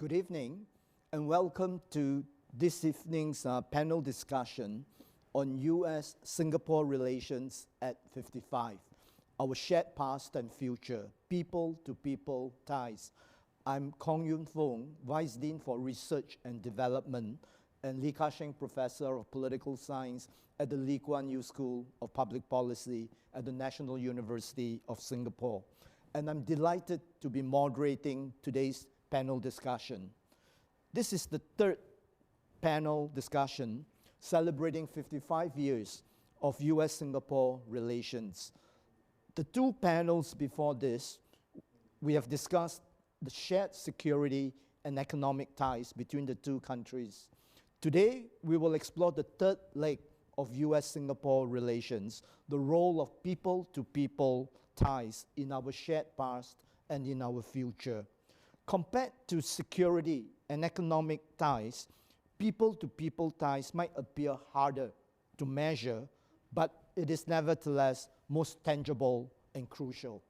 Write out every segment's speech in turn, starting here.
Good evening, and welcome to this evening's panel discussion on U.S.-Singapore relations at 55, our shared past and future, people-to-people ties. I'm Kong Yun Fong, Vice Dean for Research and Development, and Lee Ka-shing Professor of Political Science at the Lee Kuan Yew School of Public Policy at the National University of Singapore. And I'm delighted to be moderating today's panel discussion. This is the third panel discussion celebrating 55 years of U.S.-Singapore relations. The two panels before this, we have discussed the shared security and economic ties between the two countries. Today, we will explore the third leg of U.S.-Singapore relations, the role of people-to-people ties in our shared past and in our future. Compared to security and economic ties, people-to-people ties might appear harder to measure, but it is nevertheless most tangible and crucial.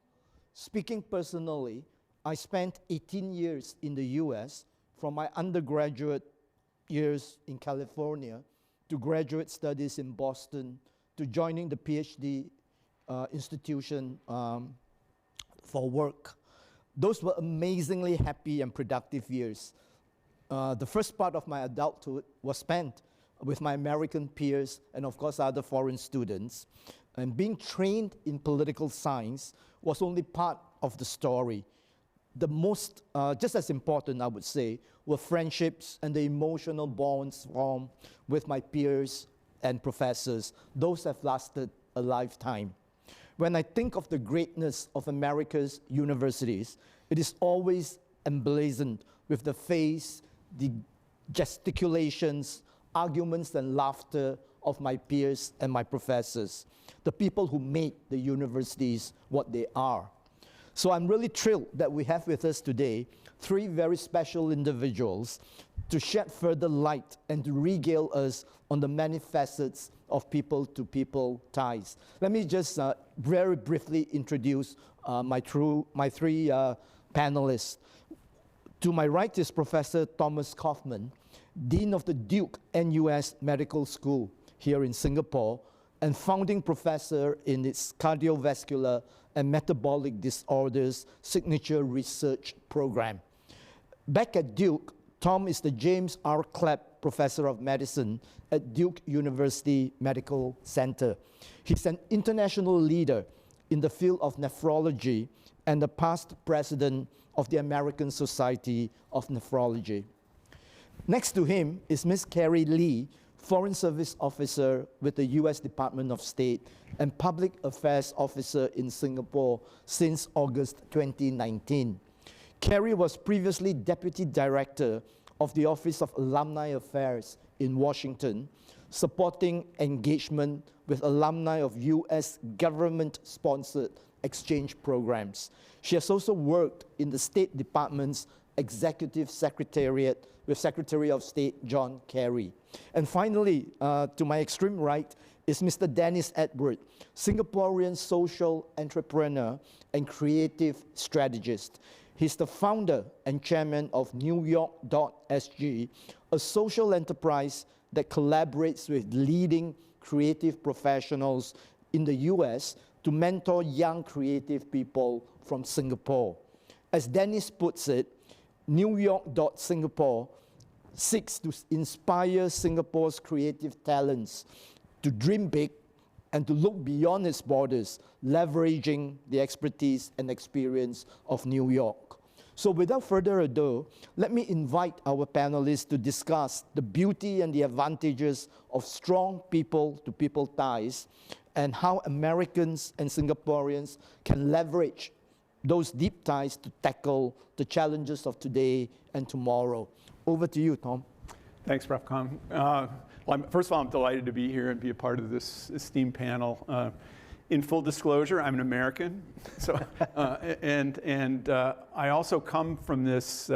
Speaking personally, I spent 18 years in the US, from my undergraduate years in California to graduate studies in Boston to joining the PhD institution for work. Those were amazingly happy and productive years. The first part of my adulthood was spent with my American peers and of course other foreign students. And being trained in political science was only part of the story. The most, just as important I would say, were friendships and the emotional bonds formed with my peers and professors. Those have lasted a lifetime. When I think of the greatness of America's universities, it is always emblazoned with the face, the gesticulations, arguments, and laughter of my peers and my professors, the people who made the universities what they are. So I'm really thrilled that we have with us today three very special individuals to shed further light and to regale us on the many facets of people-to-people ties. Let me just very briefly introduce my three panelists. To my right is Professor Thomas Kaufman, Dean of the Duke NUS Medical School here in Singapore, and founding professor in its cardiovascular and metabolic disorders signature research program. Back at Duke, Tom is the James R. Clapp Professor of Medicine at Duke University Medical Center. He's an international leader in the field of nephrology and the past president of the American Society of Nephrology. Next to him is Ms. Carrie Lee, Foreign Service Officer with the U.S. Department of State and Public Affairs Officer in Singapore since August 2019. Carrie was previously Deputy Director of the Office of Alumni Affairs in Washington, supporting engagement with alumni of U.S. government-sponsored exchange programs. She has also worked in the State Department's Executive Secretariat with Secretary of State John Kerry. And finally, to my extreme right is Mr. Dennis Edward, Singaporean social entrepreneur and creative strategist. He's the founder and chairman of NewYork.SG, a social enterprise that collaborates with leading creative professionals in the US to mentor young creative people from Singapore. As Dennis puts it, NewYork.Singapore seeks to inspire Singapore's creative talents to dream big and to look beyond its borders, leveraging the expertise and experience of New York. So without further ado, let me invite our panelists to discuss the beauty and the advantages of strong people-to-people ties and how Americans and Singaporeans can leverage those deep ties to tackle the challenges of today and tomorrow. Over to you, Tom. Thanks, Prof. Kong. First of all, I'm delighted to be here and be a part of this esteemed panel. In full disclosure, I'm an American, so I also come from this,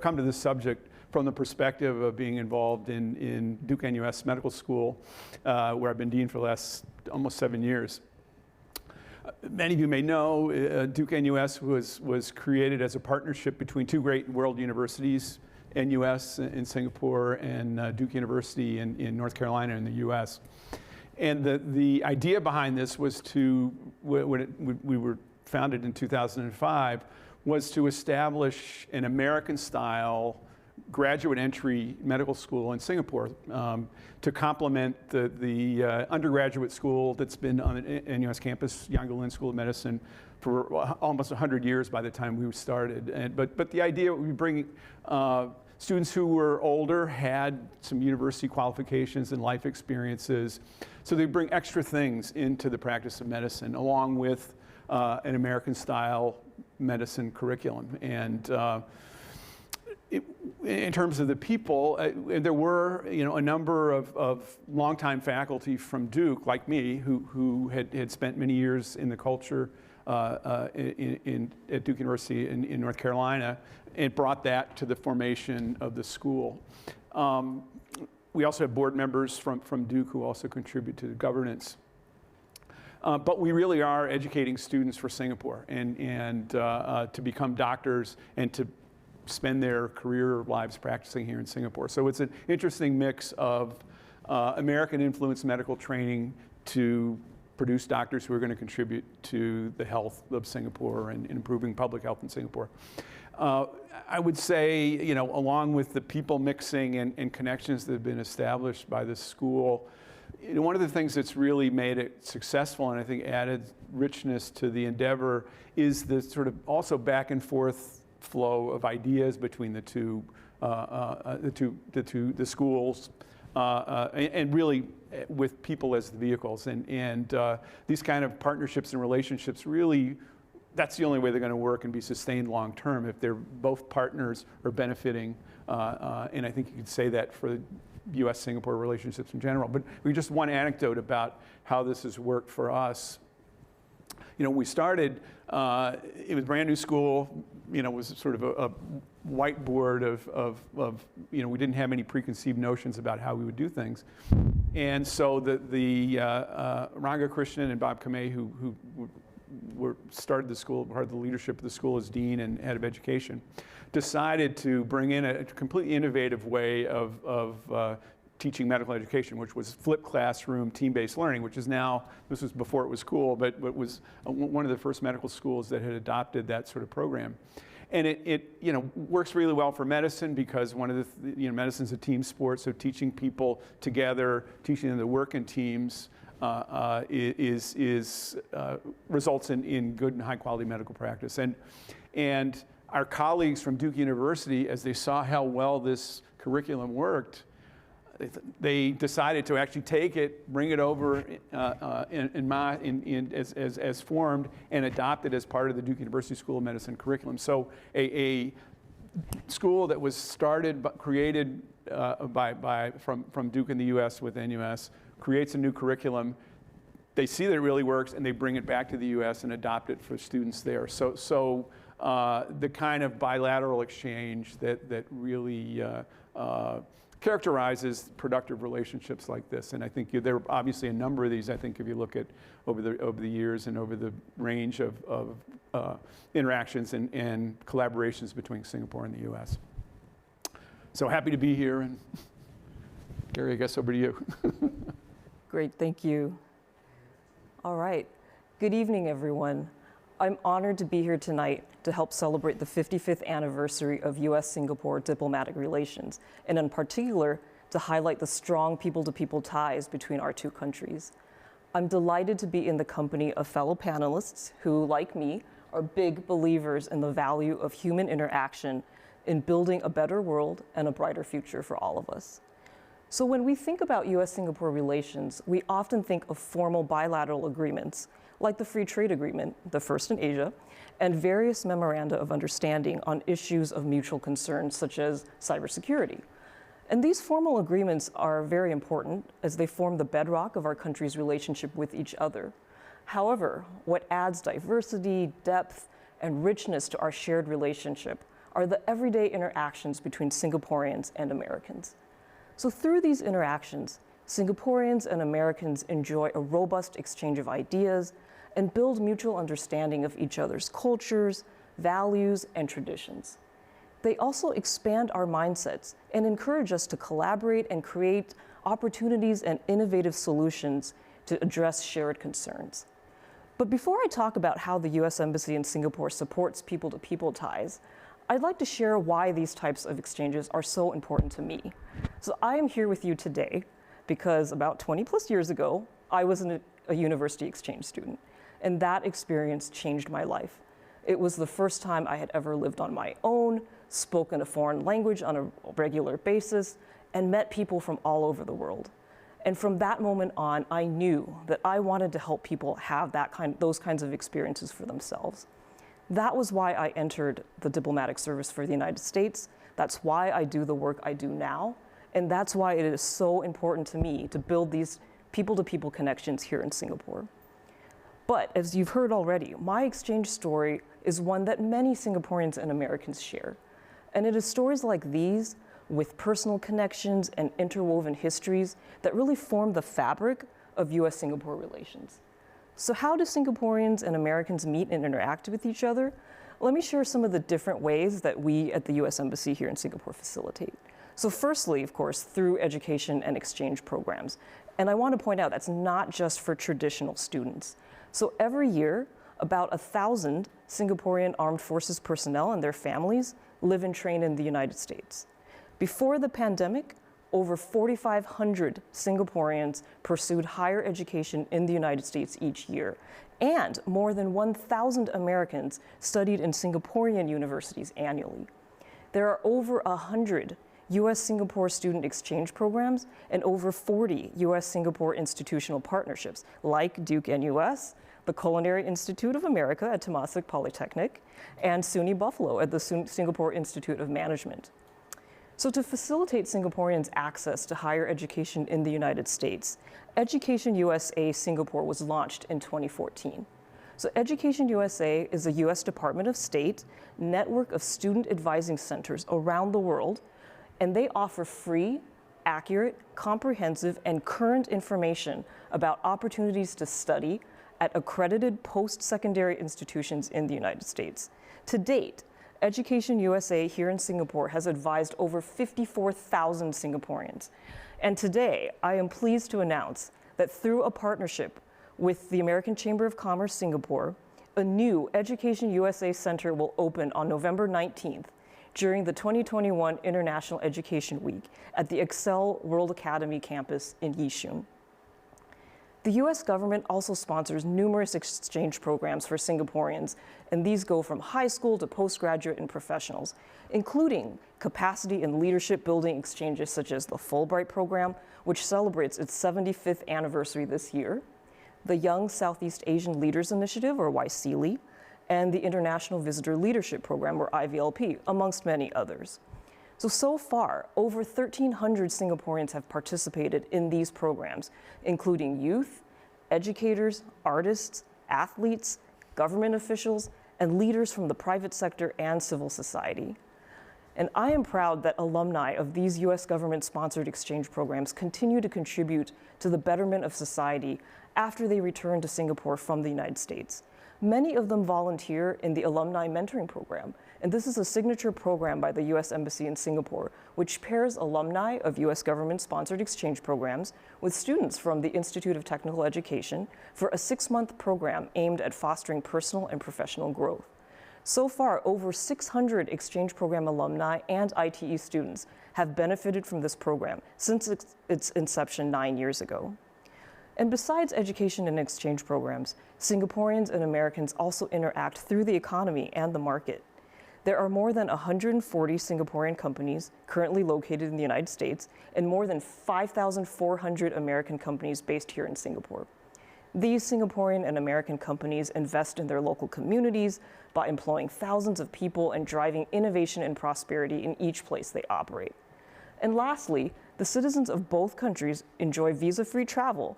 come to this subject from the perspective of being involved in Duke NUS Medical School, where I've been dean for the last almost 7 years. Many of you may know Duke NUS was created as a partnership between two great world universities, NUS in Singapore and Duke University in North Carolina in the US. And the idea behind this was when we were founded in 2005, was to establish an American-style graduate entry medical school in Singapore to complement the undergraduate school that's been on the NUS campus, Yangon School of Medicine, for almost 100 years by the time we started. But the idea we bring students who were older, had some university qualifications and life experiences, so they bring extra things into the practice of medicine, along with an American-style medicine curriculum. And in terms of the people, there were a number of longtime faculty from Duke, like me, who had spent many years in the culture at Duke University in North Carolina, and brought that to the formation of the school. We also have board members from Duke who also contribute to the governance. But we really are educating students for Singapore and to become doctors and to spend their career lives practicing here in Singapore. So it's an interesting mix of American-influenced medical training to produce doctors who are going to contribute to the health of Singapore and improving public health in Singapore. I would say, along with the people mixing and connections that have been established by the school, one of the things that's really made it successful and I think added richness to the endeavor is the sort of also back and forth flow of ideas between the schools, and really with people as the vehicles. And these kind of partnerships and relationships really, that's the only way they're going to work and be sustained long term, if they're both partners are benefiting. And I think you could say that for U.S.-Singapore relationships in general. But just one anecdote about how this has worked for us. We started, it was a brand new school, it was sort of a whiteboard of we didn't have any preconceived notions about how we would do things. And so the Ranga Krishnan and Bob Kamei, who started the school, part of the leadership of the school as dean and head of education, decided to bring in a completely innovative way of teaching medical education, which was flipped classroom, team-based learning, which is now, this was before it was cool, but was one of the first medical schools that had adopted that sort of program. And it works really well for medicine because one of the, medicine's a team sport, so teaching people together, teaching them to work in teams results in good and high quality medical practice. And our colleagues from Duke University, as they saw how well this curriculum worked, they decided to actually take it, bring it over as formed, and adopt it as part of the Duke University School of Medicine curriculum. So a school that was created from Duke in the U.S. with NUS creates a new curriculum. They see that it really works, and they bring it back to the U.S. and adopt it for students there. So the kind of bilateral exchange that really characterizes productive relationships like this. And I think there are obviously a number of these, I think, if you look at over the years and over the range of interactions and collaborations between Singapore and the U.S. So happy to be here. And Gary, I guess over to you. Great, thank you. All right, good evening, everyone. I'm honored to be here tonight to help celebrate the 55th anniversary of U.S.-Singapore diplomatic relations, and in particular, to highlight the strong people-to-people ties between our two countries. I'm delighted to be in the company of fellow panelists who, like me, are big believers in the value of human interaction in building a better world and a brighter future for all of us. So when we think about U.S.-Singapore relations, we often think of formal bilateral agreements, like the Free Trade Agreement, the first in Asia, and various memoranda of understanding on issues of mutual concern, such as cybersecurity. And these formal agreements are very important as they form the bedrock of our country's relationship with each other. However, what adds diversity, depth, and richness to our shared relationship are the everyday interactions between Singaporeans and Americans. So through these interactions, Singaporeans and Americans enjoy a robust exchange of ideas and build mutual understanding of each other's cultures, values, and traditions. They also expand our mindsets and encourage us to collaborate and create opportunities and innovative solutions to address shared concerns. But before I talk about how the U.S. Embassy in Singapore supports people-to-people ties, I'd like to share why these types of exchanges are so important to me. So I am here with you today because about 20 plus years ago, I was a university exchange student, and that experience changed my life. It was the first time I had ever lived on my own, spoken a foreign language on a regular basis, and met people from all over the world. And from that moment on, I knew that I wanted to help people have those kinds of experiences for themselves. That was why I entered the diplomatic service for the United States. That's why I do the work I do now. And that's why it is so important to me to build these people-to-people connections here in Singapore. But as you've heard already, my exchange story is one that many Singaporeans and Americans share. And it is stories like these, with personal connections and interwoven histories, that really form the fabric of US-Singapore relations. So how do Singaporeans and Americans meet and interact with each other? Let me share some of the different ways that we at the US Embassy here in Singapore facilitate. So firstly, of course, through education and exchange programs. And I want to point out that's not just for traditional students. So every year, about 1,000 Singaporean armed forces personnel and their families live and train in the United States. Before the pandemic, over 4,500 Singaporeans pursued higher education in the United States each year, and more than 1,000 Americans studied in Singaporean universities annually. There are over 100 US-Singapore student exchange programs and over 40 US-Singapore institutional partnerships, like Duke NUS, the Culinary Institute of America at Temasek Polytechnic, and SUNY Buffalo at the Singapore Institute of Management. So to facilitate Singaporeans' access to higher education in the United States, Education USA Singapore was launched in 2014. So Education USA is a US Department of State network of student advising centers around the world, and they offer free, accurate, comprehensive, and current information about opportunities to study at accredited post-secondary institutions in the United States. To date, Education USA here in Singapore has advised over 54,000 Singaporeans. And today, I am pleased to announce that through a partnership with the American Chamber of Commerce Singapore, a new Education USA Center will open on November 19th during the 2021 International Education Week at the Excel World Academy campus in Yishun. The US government also sponsors numerous exchange programs for Singaporeans, and these go from high school to postgraduate and professionals, including capacity and leadership building exchanges such as the Fulbright program, which celebrates its 75th anniversary this year, the Young Southeast Asian Leaders Initiative, or YSEALI, and the International Visitor Leadership Program, or IVLP, amongst many others. So far, over 1,300 Singaporeans have participated in these programs, including youth, educators, artists, athletes, government officials, and leaders from the private sector and civil society. And I am proud that alumni of these US government-sponsored exchange programs continue to contribute to the betterment of society after they return to Singapore from the United States. Many of them volunteer in the Alumni Mentoring Program, and this is a signature program by the US Embassy in Singapore, which pairs alumni of US government-sponsored exchange programs with students from the Institute of Technical Education for a 6-month program aimed at fostering personal and professional growth. So far, over 600 exchange program alumni and ITE students have benefited from this program since its inception 9 years ago. And besides education and exchange programs, Singaporeans and Americans also interact through the economy and the market. There are more than 140 Singaporean companies currently located in the United States and more than 5,400 American companies based here in Singapore. These Singaporean and American companies invest in their local communities by employing thousands of people and driving innovation and prosperity in each place they operate. And lastly, the citizens of both countries enjoy visa-free travel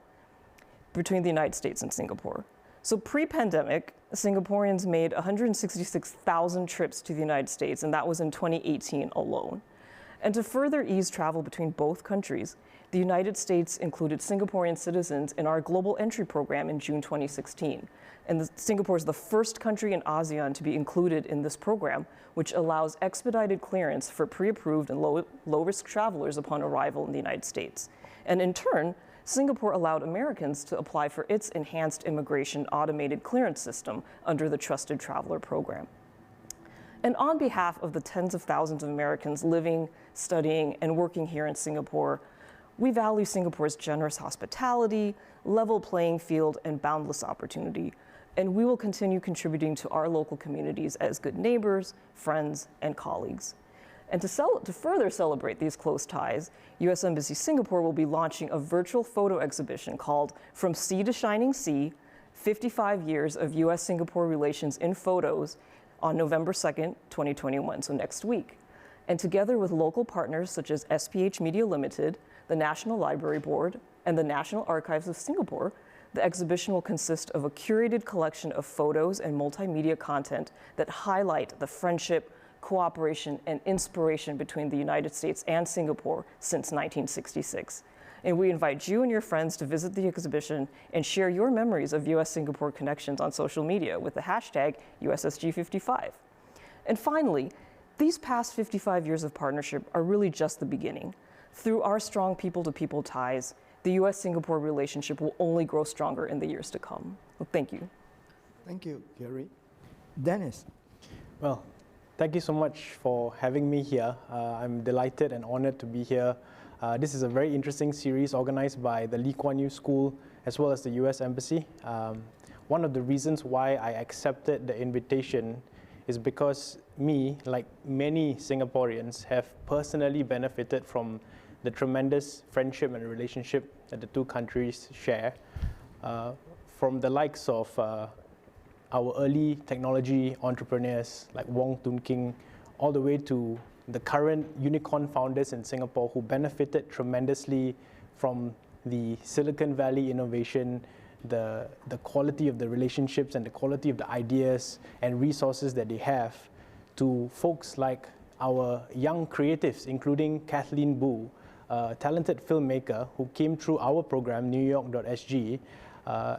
between the United States and Singapore. So pre-pandemic, Singaporeans made 166,000 trips to the United States, and that was in 2018 alone. And to further ease travel between both countries, the United States included Singaporean citizens in our Global Entry Program in June 2016. And Singapore is the first country in ASEAN to be included in this program, which allows expedited clearance for pre-approved and low-risk travelers upon arrival in the United States. And in turn, Singapore allowed Americans to apply for its enhanced immigration automated clearance system under the Trusted Traveler Program. And on behalf of the tens of thousands of Americans living, studying, and working here in Singapore, we value Singapore's generous hospitality, level playing field, and boundless opportunity. And we will continue contributing to our local communities as good neighbors, friends, and colleagues. And to further celebrate these close ties, U.S. Embassy Singapore will be launching a virtual photo exhibition called From Sea to Shining Sea, 55 Years of U.S.-Singapore Relations in Photos on November 2nd, 2021, so next week. And together with local partners such as SPH Media Limited, the National Library Board, and the National Archives of Singapore, the exhibition will consist of a curated collection of photos and multimedia content that highlight the friendship, cooperation, and inspiration between the United States and Singapore since 1966. And we invite you and your friends to visit the exhibition and share your memories of U.S.-Singapore connections on social media with the hashtag USSG55. And finally, these past 55 years of partnership are really just the beginning. Through our strong people-to-people ties, the U.S.-Singapore relationship will only grow stronger in the years to come. Well, thank you. Thank you, Gary. Dennis. Well, thank you so much for having me here. I'm delighted and honored to be here. This is a very interesting series organized by the Lee Kuan Yew School as well as the U.S. Embassy. One of the reasons why I accepted the invitation is because me, like many Singaporeans, have personally benefited from the tremendous friendship and relationship that the two countries share, from the likes of our early technology entrepreneurs like Wong Tun King, all the way to the current unicorn founders in Singapore who benefited tremendously from the Silicon Valley innovation, the quality of the relationships and the quality of the ideas and resources that they have, to folks like our young creatives, including Kathleen Boo, a talented filmmaker who came through our program, NewYork.sg,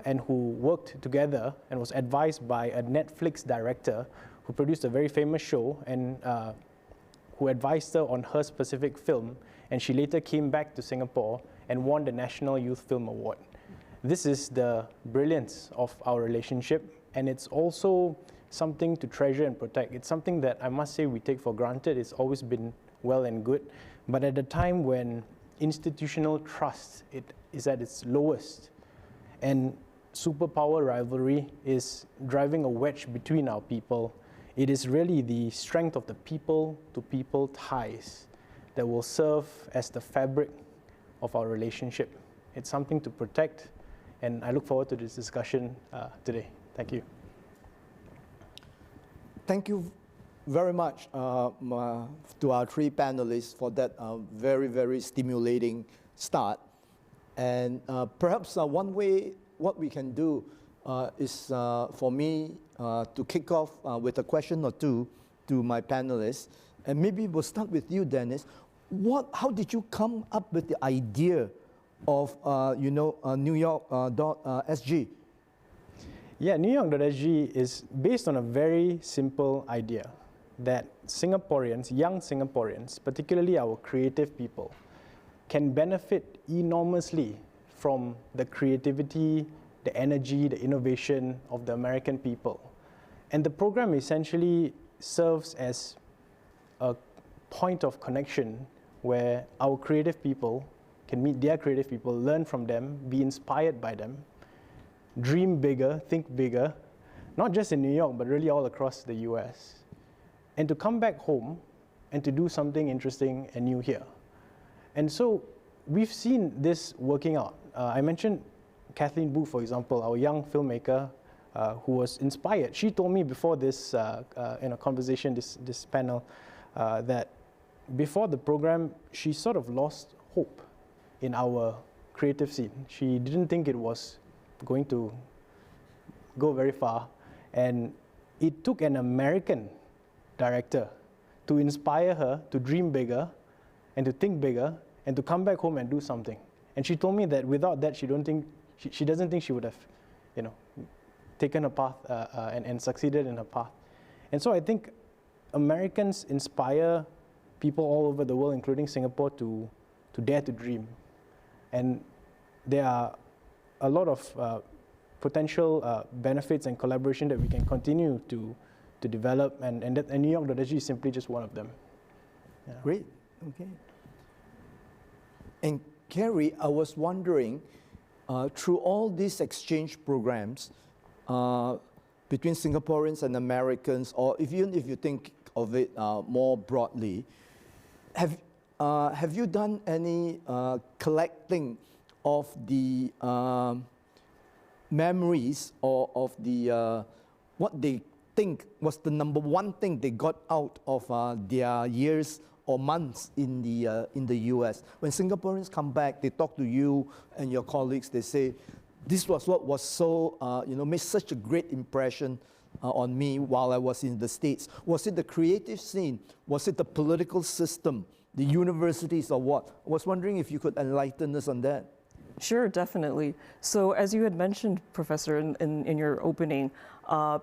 and who worked together and was advised by a Netflix director who produced a very famous show and who advised her on her specific film, and she later came back to Singapore and won the National Youth Film Award. This is the brilliance of our relationship, and it's also something to treasure and protect. It's something that I must say we take for granted. It's always been well and good, but at a time when institutional trust is at its lowest and superpower rivalry is driving a wedge between our people, it is really the strength of the people-to-people ties that will serve as the fabric of our relationship. It's something to protect, and I look forward to this discussion today. Thank you. Thank you very much to our three panelists for that very, very stimulating start. And perhaps one way what we can do is for me to kick off with a question or two to my panelists. And maybe we'll start with you, Dennis. How did you come up with the idea of NewYork.sg? Yeah, NewYork.sg is based on a very simple idea that Singaporeans, young Singaporeans, particularly our creative people, can benefit enormously from the creativity, the energy, the innovation of the American people. And the program essentially serves as a point of connection where our creative people can meet their creative people, learn from them, be inspired by them, dream bigger, think bigger, not just in New York, but really all across the US. And to come back home and to do something interesting and new here. And so we've seen this working out. I mentioned Kathleen Boo, for example, our young filmmaker who was inspired. She told me before this in a conversation, this panel, that before the program, she sort of lost hope in our creative scene. She didn't think it was going to go very far. And it took an American director to inspire her to dream bigger and to think bigger and to come back home and do something. And she told me that without that, she doesn't think she would have, taken a path and succeeded in her path. And so I think Americans inspire people all over the world, including Singapore, to dare to dream. And there are a lot of potential benefits and collaboration that we can continue to develop, and New York.SG is simply just one of them. Yeah. Great, okay. And Carrie, I was wondering, through all these exchange programs between Singaporeans and Americans, or even if you think of it more broadly, have you done any collecting of the memories or of the what they think was the number one thing they got out of their years or months in the US? When Singaporeans come back, they talk to you and your colleagues, they say, this was what was so, made such a great impression on me while I was in the States. Was it the creative scene? Was it the political system, the universities, or what? I was wondering if you could enlighten us on that. Sure, definitely. So as you had mentioned, Professor, in your opening,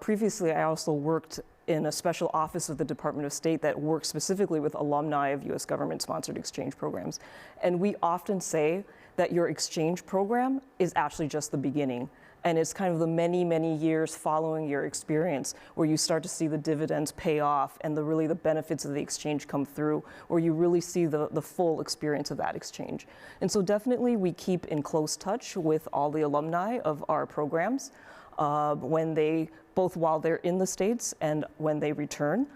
previously I also worked in a special office of the Department of State that works specifically with alumni of US government-sponsored exchange programs. And we often say that your exchange program is actually just the beginning. And it's kind of the many, many years following your experience where you start to see the dividends pay off and really the benefits of the exchange come through, where you really see the full experience of that exchange. And so definitely we keep in close touch with all the alumni of our programs both while they're in the States and when they return.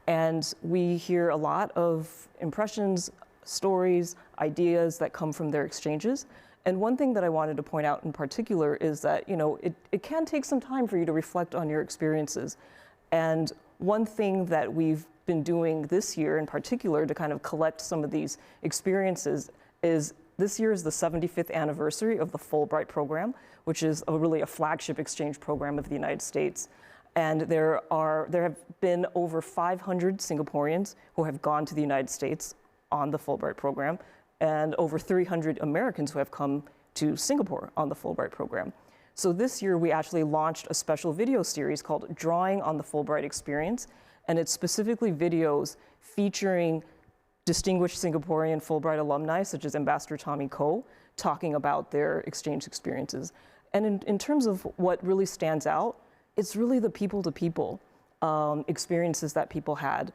And we hear a lot of impressions, stories, ideas that come from their exchanges. And one thing that I wanted to point out in particular is that, it can take some time for you to reflect on your experiences. And one thing that we've been doing this year in particular to kind of collect some of these experiences is this year is the 75th anniversary of the Fulbright program, which is really a flagship exchange program of the United States. And there have been over 500 Singaporeans who have gone to the United States on the Fulbright program, and over 300 Americans who have come to Singapore on the Fulbright program. So this year we actually launched a special video series called Drawing on the Fulbright Experience, and it's specifically videos featuring distinguished Singaporean Fulbright alumni, such as Ambassador Tommy Koh, talking about their exchange experiences. And in terms of what really stands out, it's really the people-to-people experiences that people had.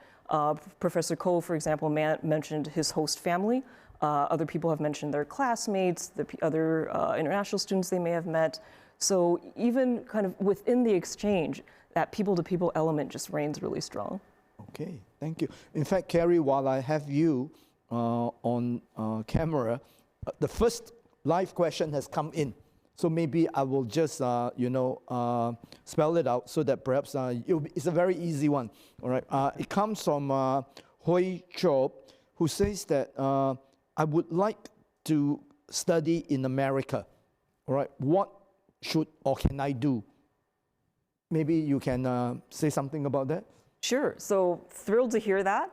Professor Koh, for example, mentioned his host family. Other people have mentioned their classmates, the other international students they may have met. So even kind of within the exchange, that people-to-people element just reigns really strong. Okay, thank you. In fact, Carrie, while I have you on camera, the first live question has come in. So maybe I will just, spell it out so that perhaps it's a very easy one. All right. It comes from Hui Chop, who says that I would like to study in America. All right. What should or can I do? Maybe you can say something about that. Sure. So thrilled to hear that.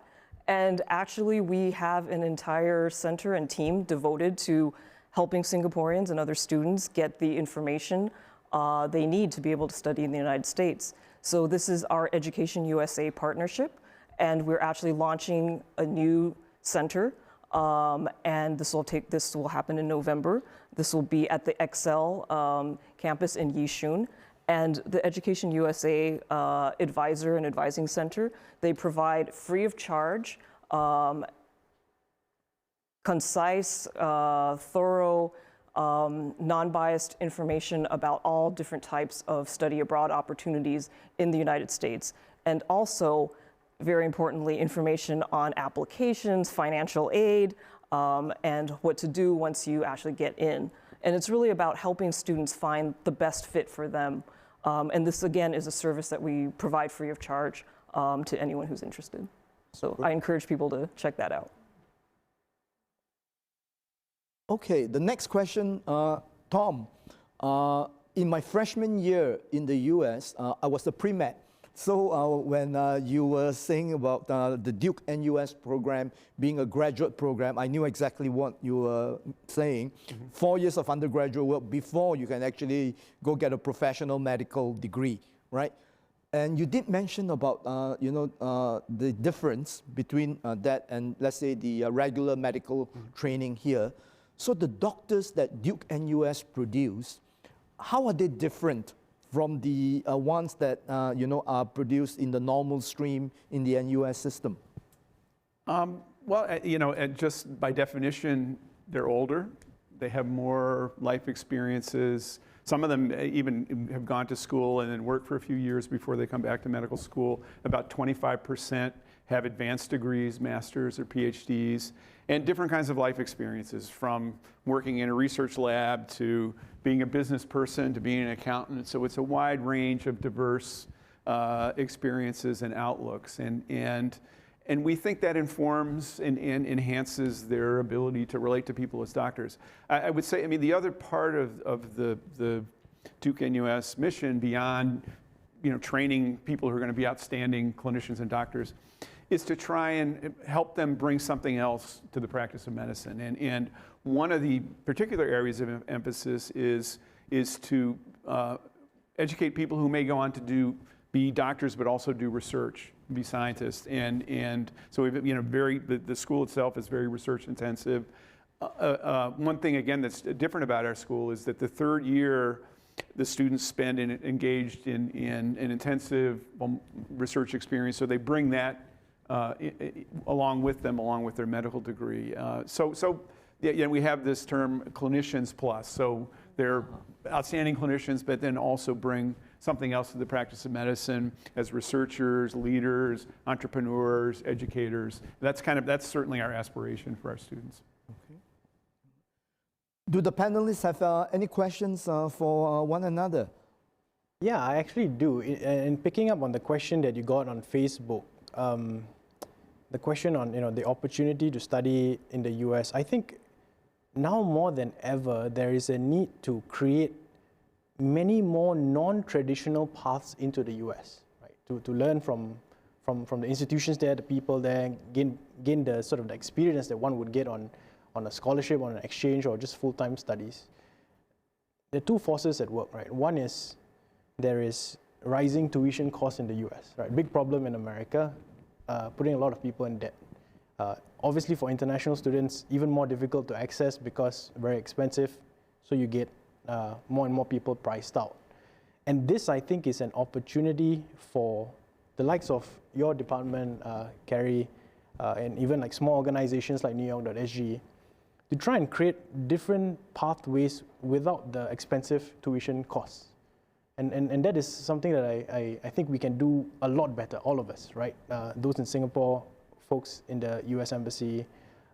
And actually, we have an entire center and team devoted to helping Singaporeans and other students get the information they need to be able to study in the United States. So this is our Education USA partnership, and we're actually launching a new center, and this will happen in November. This will be at the XL campus in Yishun. And the Education USA Advisor and Advising Center, they provide free of charge, concise, thorough, non-biased information about all different types of study abroad opportunities in the United States. And also, very importantly, information on applications, financial aid, and what to do once you actually get in. And it's really about helping students find the best fit for them. And this, again, is a service that we provide free of charge to anyone who's interested. So I encourage people to check that out. Okay, the next question, Tom. In my freshman year in the US, I was a pre-med So when you were saying about the Duke NUS program being a graduate program, I knew exactly what you were saying. 4 years of undergraduate work before you can actually go get a professional medical degree, right? And you did mention about the difference between that and, let's say, the regular medical training here. So the doctors that Duke NUS produce, how are they different from the ones that are produced in the normal stream in the NUS system? Just by definition, they're older. They have more life experiences. Some of them even have gone to school and then work for a few years before they come back to medical school. About 25% have advanced degrees, masters or PhDs, and different kinds of life experiences, from working in a research lab to being a business person to being an accountant. So it's a wide range of diverse experiences and outlooks. And we think that informs and enhances their ability to relate to people as doctors. I would say, the other part of the Duke NUS mission, beyond training people who are going to be outstanding clinicians and doctors, is to try and help them bring something else to the practice of medicine. And one of the particular areas of emphasis is to educate people who may go on to be doctors, but also do research, be scientists. And so we've, the school itself is very research intensive. One thing, again, that's different about our school is that the third year, the students spend engaged in an intensive research experience. So they bring that along with them, along with their medical degree. We have this term clinicians plus. So they're outstanding clinicians, but then also bring something else to the practice of medicine as researchers, leaders, entrepreneurs, educators. That's certainly our aspiration for our students. Okay. Do the panelists have any questions for one another? Yeah, I actually do. And picking up on the question that you got on Facebook, the question on the opportunity to study in the US, I think now more than ever there is a need to create many more non-traditional paths into the US, right? To learn from the institutions there, the people there, gain the sort of the experience that one would get on a scholarship, on an exchange, or just full-time studies. There are two forces at work, right? One is there is rising tuition costs in the US, right? Big problem in America, putting a lot of people in debt. Obviously for international students, even more difficult to access because very expensive, so you get more and more people priced out. And this, I think, is an opportunity for the likes of your department, Carrie, and even like small organizations like NewYork.SG, to try and create different pathways without the expensive tuition costs. And that is something that I think we can do a lot better, all of us, right? Those in Singapore, folks in the US Embassy.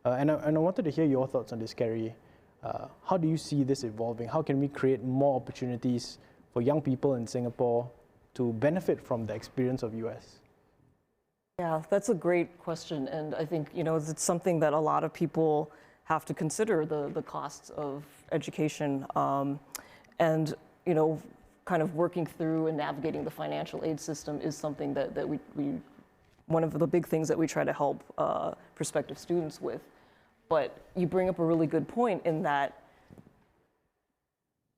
And I wanted to hear your thoughts on this, Carrie. How do you see this evolving? How can we create more opportunities for young people in Singapore to benefit from the experience of US? Yeah, that's a great question. And I think, it's something that a lot of people have to consider, the costs of education. And, kind of working through and navigating the financial aid system is something that we one of the big things that we try to help prospective students with. But you bring up a really good point in that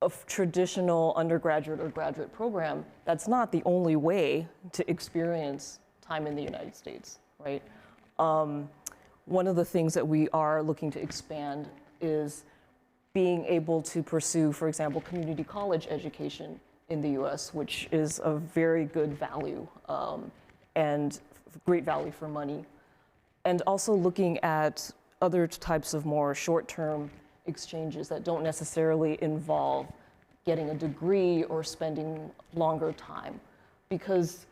a traditional undergraduate or graduate program, that's not the only way to experience time in the United States, right? One of the things that we are looking to expand is being able to pursue, for example, community college education in the US, which is a very good value and great value for money. And also looking at other types of more short-term exchanges that don't necessarily involve getting a degree or spending longer time. Because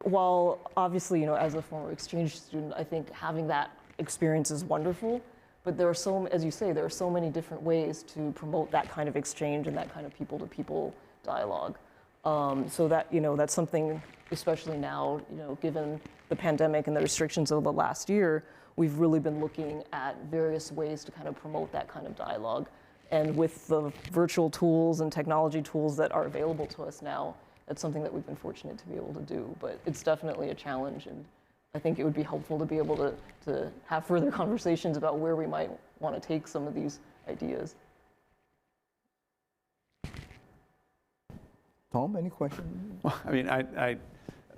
while obviously, as a former exchange student, I think having that experience is wonderful, but there are as you say, there are so many different ways to promote that kind of exchange and that kind of people-to-people dialogue. So that, that's something, especially now, given the pandemic and the restrictions of the last year, we've really been looking at various ways to kind of promote that kind of dialogue. And with the virtual tools and technology tools that are available to us now, That's something that we've been fortunate to be able to do, but it's definitely a challenge, and I think it would be helpful to be able to have further conversations about where we might want to take some of these ideas. Tom, any questions? Well, I mean,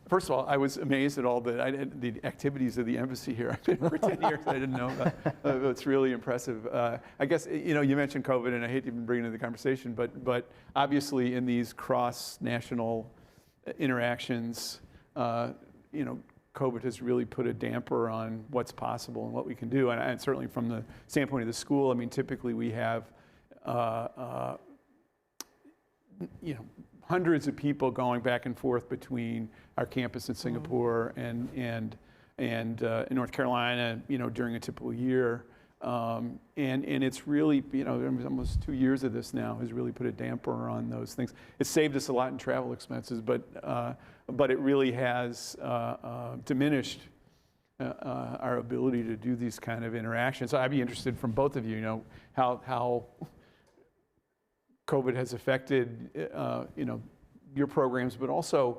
first of all, I was amazed at all the activities of the embassy here. I've been here for 10 years. I didn't know that. It's really impressive. I guess, you mentioned COVID, and I hate to even bring it into the conversation, but obviously in these cross-national interactions, COVID has really put a damper on what's possible and what we can do. And certainly from the standpoint of the school, I mean, typically we have, hundreds of people going back and forth between our campus in Singapore and in North Carolina, during a typical year. And it's really, almost 2 years of this now has really put a damper on those things. It saved us a lot in travel expenses, but it really has diminished our ability to do these kind of interactions. So I'd be interested from both of you, how COVID has affected, your programs, but also,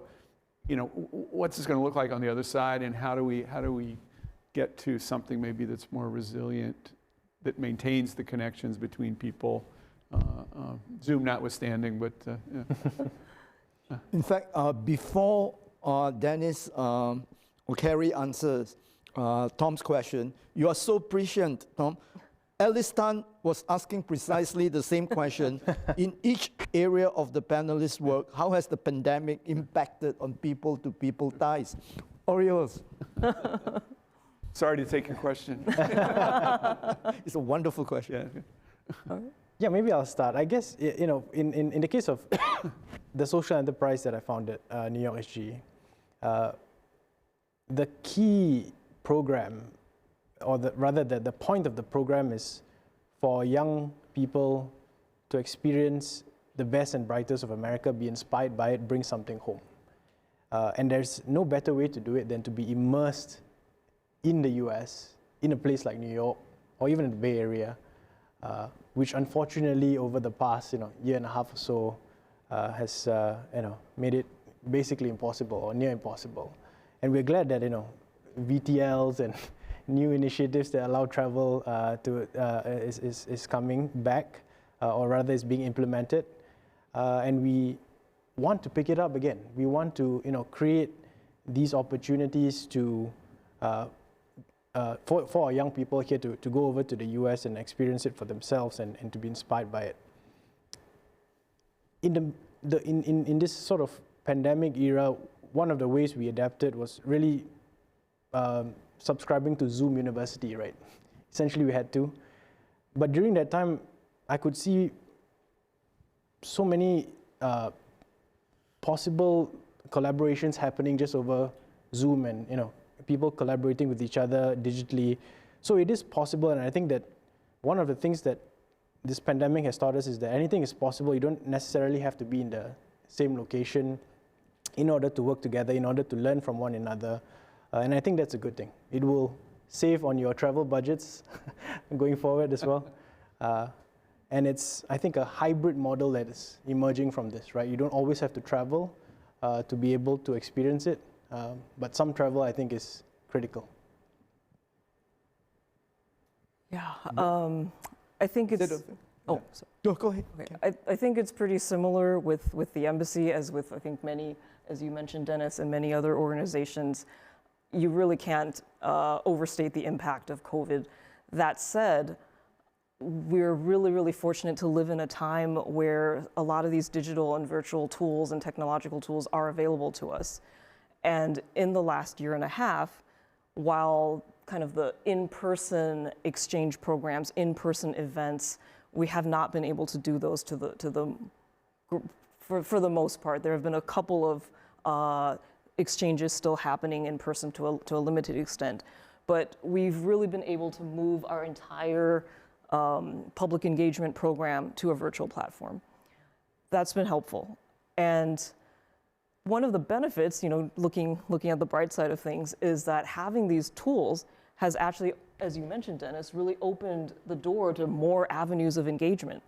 what's this going to look like on the other side, and how do we get to something maybe that's more resilient, that maintains the connections between people, Zoom notwithstanding, but yeah. In fact, before Dennis or Carrie answers Tom's question, you are so prescient, Tom. Alice Tan was asking precisely the same question. In each area of the panelists' work, how has the pandemic impacted on people-to-people ties? Or yours? Sorry to take your question. It's a wonderful question. Yeah. Yeah, maybe I'll start. I guess, in the case of the social enterprise that I founded, New York SG, the key program, or the point of the program is for young people to experience the best and brightest of America, be inspired by it, bring something home. And there's no better way to do it than to be immersed in the US, in a place like New York, or even in the Bay Area, which unfortunately over the past year and a half or so has made it basically impossible or near impossible. And we're glad that VTLs and new initiatives that allow travel is coming back, or rather is being implemented, and we want to pick it up again. We want to create these opportunities to for our young people here to go over to the US and experience it for themselves and to be inspired by it. In this sort of pandemic era, one of the ways we adapted was really subscribing to Zoom University, right? Essentially, we had to. But during that time, I could see so many possible collaborations happening just over Zoom, and people collaborating with each other digitally. So it is possible, and I think that one of the things that this pandemic has taught us is that anything is possible. You don't necessarily have to be in the same location in order to work together, in order to learn from one another. And I think that's a good thing. It will save on your travel budgets going forward as well. And it's, I think, a hybrid model that is emerging from this, right? You don't always have to travel to be able to experience it, but some travel, I think, is critical. Yeah, I think it's... Oh, sorry. No, go ahead. Okay. I think it's pretty similar with the embassy as with, I think, many, as you mentioned, Dennis, and many other organizations. You really can't overstate the impact of COVID. That said, we're really, really fortunate to live in a time where a lot of these digital and virtual tools and technological tools are available to us. And in the last year and a half, while kind of the in-person exchange programs, in-person events, we have not been able to do those for the most part. There have been a couple of exchanges still happening in person to a limited extent, but we've really been able to move our entire public engagement program to a virtual platform. That's been helpful. And one of the benefits, looking at the bright side of things, is that having these tools has actually, as you mentioned, Dennis, really opened the door to more avenues of engagement.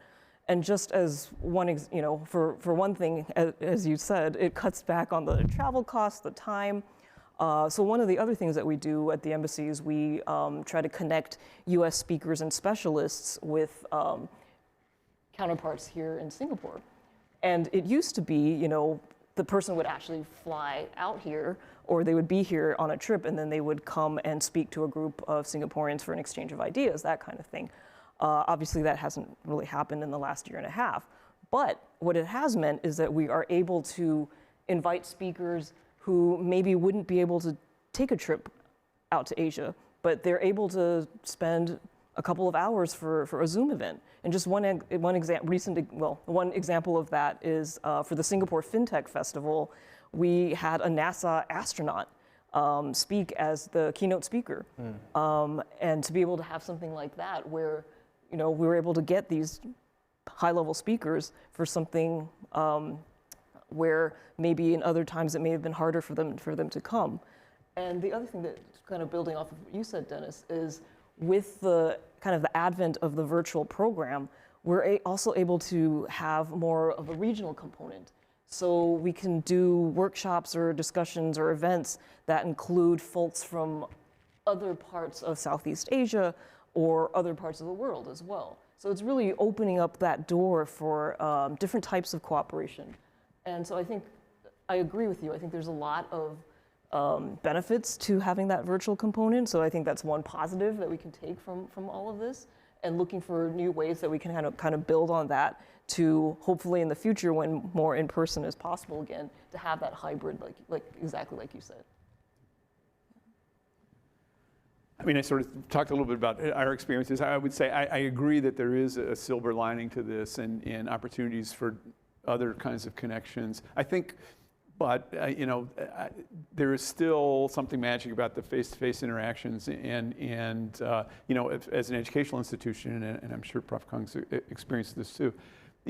And just as for one thing, as you said, it cuts back on the travel costs, the time. So one of the other things that we do at the embassy is we try to connect U.S. speakers and specialists with counterparts here in Singapore. And it used to be, the person would actually fly out here, or they would be here on a trip, and then they would come and speak to a group of Singaporeans for an exchange of ideas, that kind of thing. Obviously, that hasn't really happened in the last year and a half. But what it has meant is that we are able to invite speakers who maybe wouldn't be able to take a trip out to Asia, but they're able to spend a couple of hours for a Zoom event. And just one example of that is for the Singapore FinTech Festival, we had a NASA astronaut speak as the keynote speaker. And to be able to have something like that where we were able to get these high-level speakers for something where maybe in other times it may have been harder for them to come. And the other thing that, kind of building off of what you said, Dennis, is with the kind of the advent of the virtual program, we're also able to have more of a regional component. So we can do workshops or discussions or events that include folks from other parts of Southeast Asia or other parts of the world as well. So it's really opening up that door for different types of cooperation. And so I agree with you. I think there's a lot of benefits to having that virtual component. So I think that's one positive that we can take from all of this, and looking for new ways that we can kind of build on that to hopefully in the future, when more in person is possible again, to have that hybrid, like exactly like you said. I mean, I sort of talked a little bit about our experiences. I would say I agree that there is a silver lining to this and opportunities for other kinds of connections. I think, but there is still something magic about the face-to-face interactions, and as an educational institution, and I'm sure Prof. Kung's experienced this too.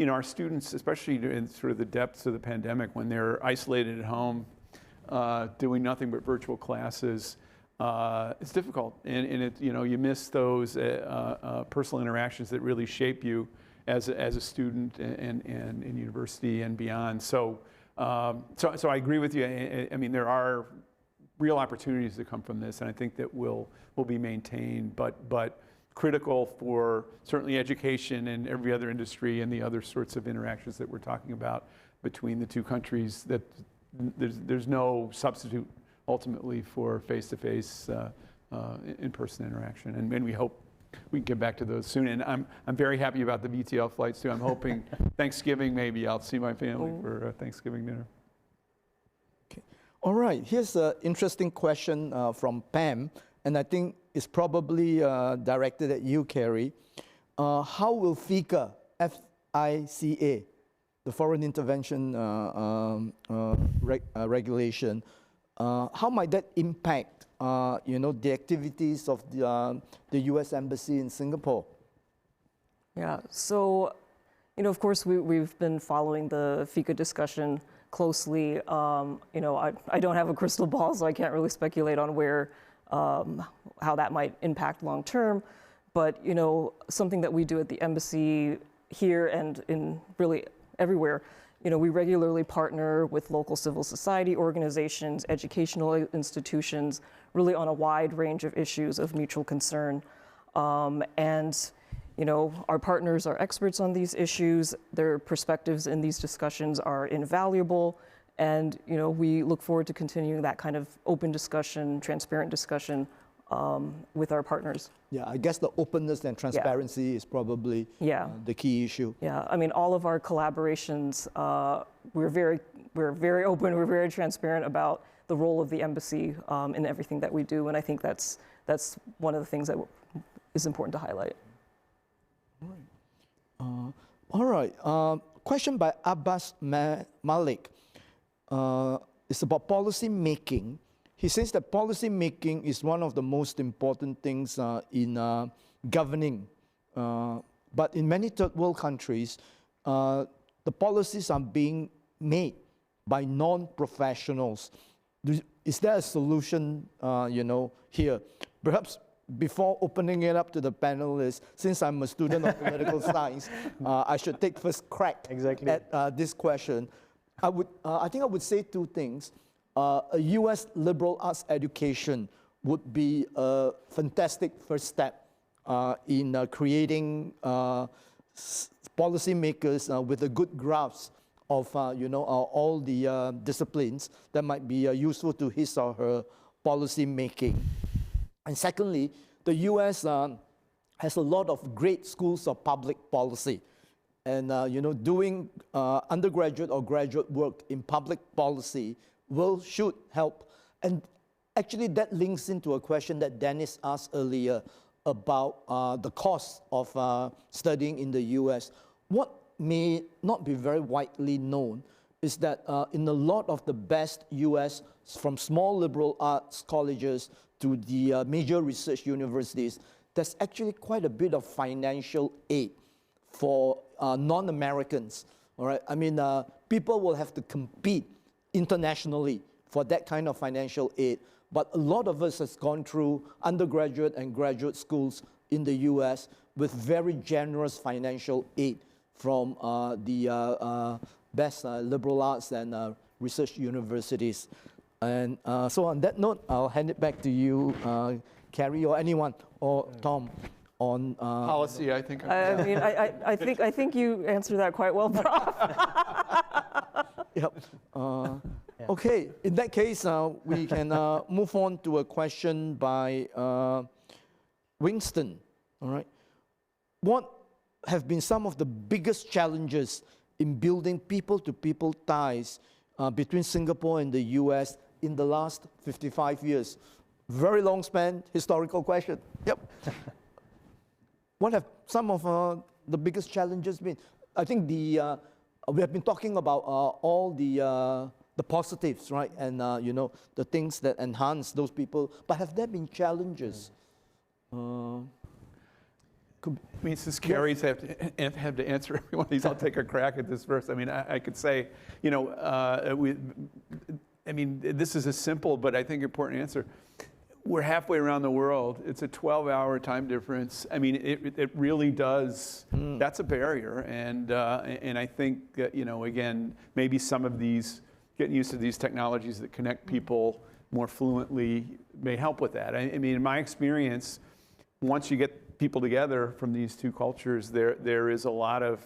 Our students, especially in sort of the depths of the pandemic, when they're isolated at home, doing nothing but virtual classes, it's difficult, and you miss those personal interactions that really shape you as a student and in university and beyond. So I agree with you. I mean, there are real opportunities that come from this, and I think that will be maintained, but critical for certainly education and every other industry and the other sorts of interactions that we're talking about between the two countries, that there's no substitute ultimately for face-to-face in-person interaction, and we hope we can get back to those soon. And I'm very happy about the VTL flights too. I'm hoping Thanksgiving maybe I'll see my family for Thanksgiving dinner. Okay. All right, here's an interesting question from Pam, and I think it's probably directed at you, Carrie. How will FICA, F-I-C-A, the Foreign Intervention Regulation, how might that impact the activities of the U.S. Embassy in Singapore? Yeah, so, of course, we've been following the FICA discussion closely. I don't have a crystal ball, so I can't really speculate on how that might impact long term. But, something that we do at the embassy here and in really everywhere, we regularly partner with local civil society organizations, educational institutions, really on a wide range of issues of mutual concern. And our partners are experts on these issues. Their perspectives in these discussions are invaluable. And, we look forward to continuing that kind of open discussion, transparent discussion with our partners. Yeah, I guess the openness and transparency is probably the key issue. Yeah, I mean, all of our collaborations, we're very open, we're very transparent about the role of the embassy in everything that we do, and I think that's one of the things that is important to highlight. All right. Question by Abbas Malik. It's about policy making. He says that policy making is one of the most important things in governing. But in many third world countries, the policies are being made by non-professionals. Is there a solution, here? Perhaps before opening it up to the panelists, since I'm a student of political science, I should take first crack at this question. I think I would say two things. A U.S. liberal arts education would be a fantastic first step in creating policymakers with a good grasp of all the disciplines that might be useful to his or her policy making. And secondly, the U.S. Has a lot of great schools of public policy. And doing undergraduate or graduate work in public policy should help. And actually that links into a question that Dennis asked earlier about the cost of studying in the US. What may not be very widely known is that in a lot of the best US, from small liberal arts colleges to the major research universities, there's actually quite a bit of financial aid for non-Americans, all right? I mean, people will have to compete internationally for that kind of financial aid. But a lot of us has gone through undergraduate and graduate schools in the US with very generous financial aid from the best liberal arts and research universities. And so on that note, I'll hand it back to you, Carrie, or anyone, or Tom, on policy. I think. I think you answered that quite well, Prof. Yep. Okay, in that case, we can move on to a question by Winston. All right. What have been some of the biggest challenges in building people-to-people ties between Singapore and the US in the last 55 years? Very long span, historical question. Yep. What have some of the biggest challenges been? I think we have been talking about all the positives, right? And the things that enhance those people. But have there been challenges? I mean, since Carrie's have to answer every one of these, I'll take a crack at this first. I mean, I could say, this is a simple but I think important answer. We're halfway around the world. It's a 12-hour time difference. I mean, it really does. That's a barrier, and I think again, maybe some of these getting used to these technologies that connect people more fluently may help with that. I mean, in my experience, once you get people together from these two cultures, there is a lot of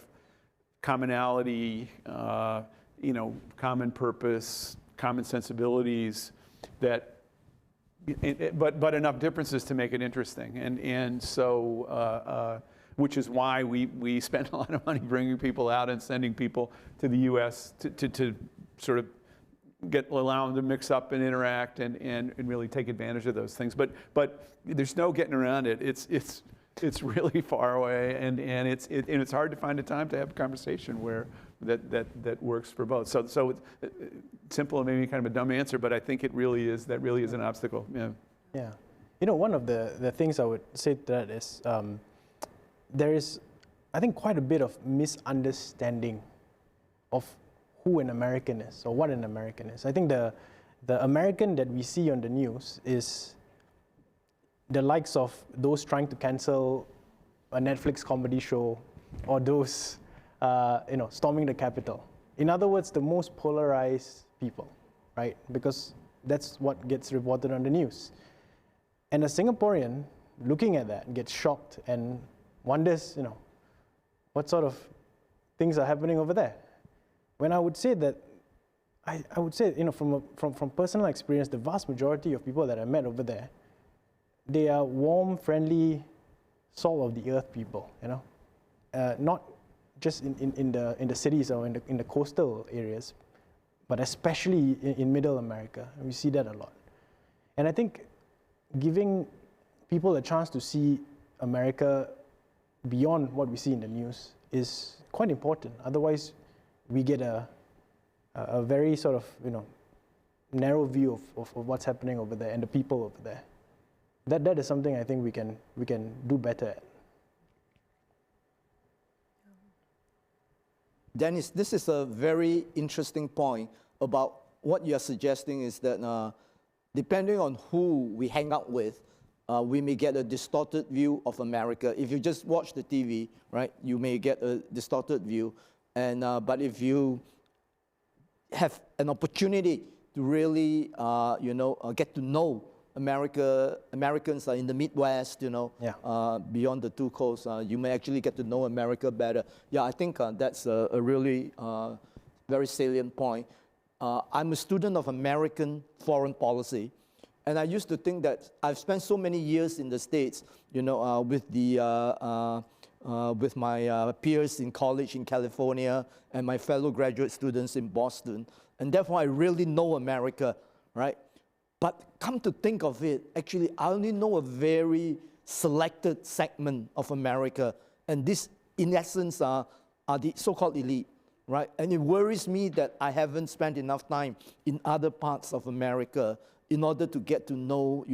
commonality, common purpose, common sensibilities that. But enough differences to make it interesting, and so which is why we spend a lot of money bringing people out and sending people to the U.S. to sort of allow them to mix up and interact and really take advantage of those things. But there's no getting around it. It's really far away, and it's hard to find a time to have a conversation where that works for both. So it's simple and maybe kind of a dumb answer, but I think that really is an obstacle. Yeah. Yeah. One of the things I would say to that is there is, I think, quite a bit of misunderstanding of who an American is or what an American is. I think the American that we see on the news is the likes of those trying to cancel a Netflix comedy show or those storming the Capitol. In other words, the most polarized people, right? Because that's what gets reported on the news. And a Singaporean looking at that gets shocked and wonders, what sort of things are happening over there. When I would say that, I would say, from personal experience, the vast majority of people that I met over there, they are warm, friendly, salt of the earth people, not just in the cities or in the coastal areas, but especially in Middle America. We see that a lot. And I think giving people a chance to see America beyond what we see in the news is quite important. Otherwise, we get a very sort of narrow view of what's happening over there and the people over there. That is something I think we can do better at. Dennis, this is a very interesting point about what you're suggesting is that depending on who we hang out with, we may get a distorted view of America. If you just watch the TV, right, you may get a distorted view. And, but if you have an opportunity to really, get to know Americans in the Midwest, beyond the two coasts, you may actually get to know America better. Yeah, I think that's a really very salient point. I'm a student of American foreign policy, and I used to think that I've spent so many years in the States, with my peers in college in California and my fellow graduate students in Boston, and therefore I really know America, right? But come to think of it, actually, I only know a very selected segment of America, and this, in essence, are the so-called elite, right? And it worries me that I haven't spent enough time in other parts of America in order to get to know,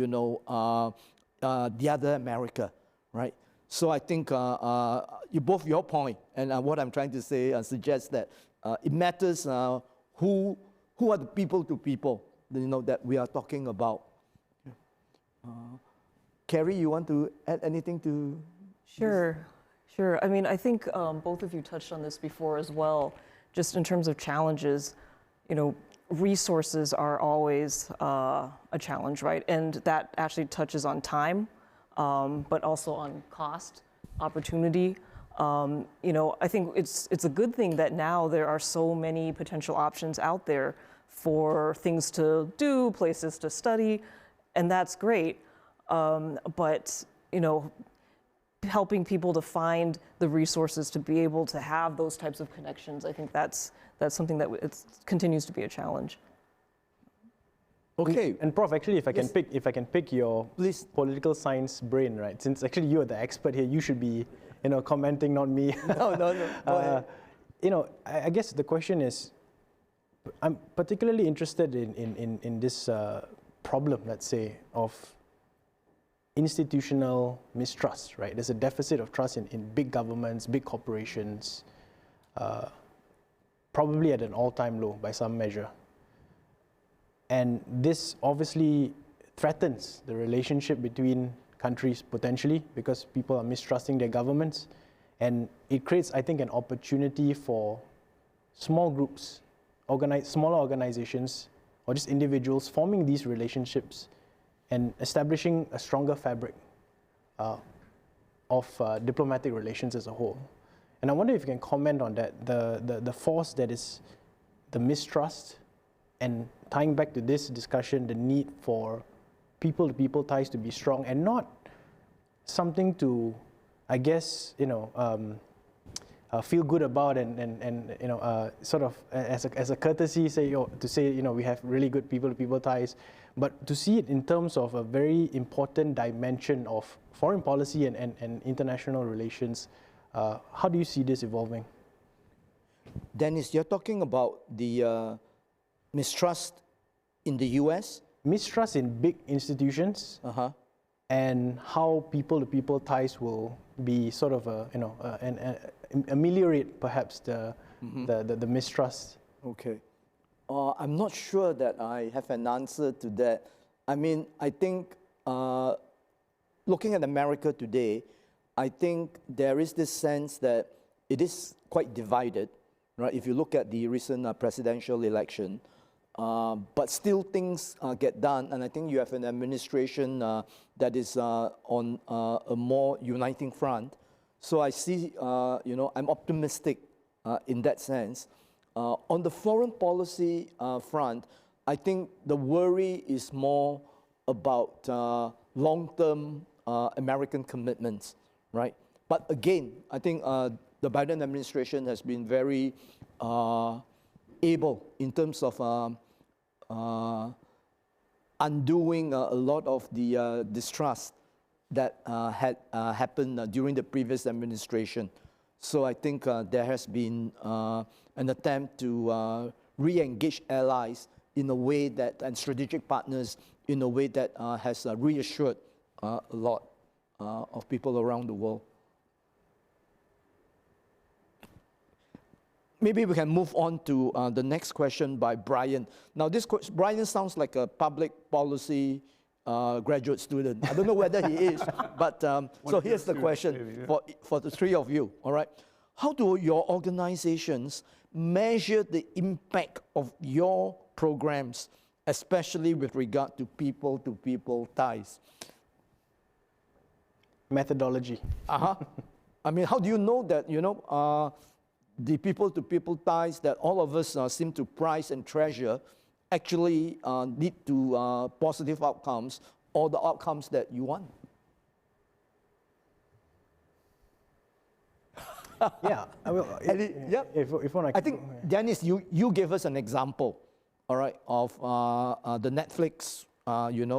the other America, right? So I think both your point and what I'm trying to say suggests that it matters who are the people to people, that we are talking about. Carrie, you want to add anything to? Sure. I mean, I think both of you touched on this before as well, just in terms of challenges. Resources are always a challenge, right? And that actually touches on time, but also on cost, opportunity. I think it's a good thing that now there are so many potential options out there for things to do, places to study, and that's great. But helping people to find the resources to be able to have those types of connections, I think that's something that continues to be a challenge. Okay. And Prof, actually, if I can pick your Please. Political science brain, right? Since actually you're the expert here, you should be, commenting, not me. No. Go ahead. I guess the question is, I'm particularly interested in this problem, let's say, of institutional mistrust, right? There's a deficit of trust in big governments, big corporations, probably at an all-time low by some measure. And this obviously threatens the relationship between countries potentially because people are mistrusting their governments. And it creates, I think, an opportunity for small groups, smaller organizations, or just individuals forming these relationships and establishing a stronger fabric of diplomatic relations as a whole. And I wonder if you can comment on that, the force that is the mistrust, and tying back to this discussion, the need for people-to-people ties to be strong and not something to, I guess, feel good about and sort of as a courtesy to say we have really good people-to-people ties, but to see it in terms of a very important dimension of foreign policy and international relations. How do you see this evolving? Dennis, you're talking about the mistrust in the U.S.? Mistrust in big institutions, and how people-to-people ties will be sort of ameliorate perhaps the mistrust. Okay. I'm not sure that I have an answer to that. I mean, I think looking at America today, I think there is this sense that it is quite divided, right? If you look at the recent presidential election, but still things get done, and I think you have an administration that is on a more uniting front. So I see, I'm optimistic in that sense. On the foreign policy front, I think the worry is more about long-term American commitments, right? But again, I think the Biden administration has been very able in terms of undoing a lot of the distrust that had happened during the previous administration. So I think there has been an attempt to re-engage allies in a way that, and strategic partners in a way that has reassured a lot of people around the world. Maybe we can move on to the next question by Brian. Now, Brian sounds like a public policy graduate student. I don't know whether he is, but so here's the question maybe, yeah. for the three of you, all right? How do your organizations measure the impact of your programs, especially with regard to people-to-people ties? Methodology. I mean, how do you know that, the people-to-people ties that all of us seem to prize and treasure actually lead to positive outcomes or the outcomes that you want? Yeah, I will. If one, I think, Dennis, you gave us an example, all right, of the Netflix,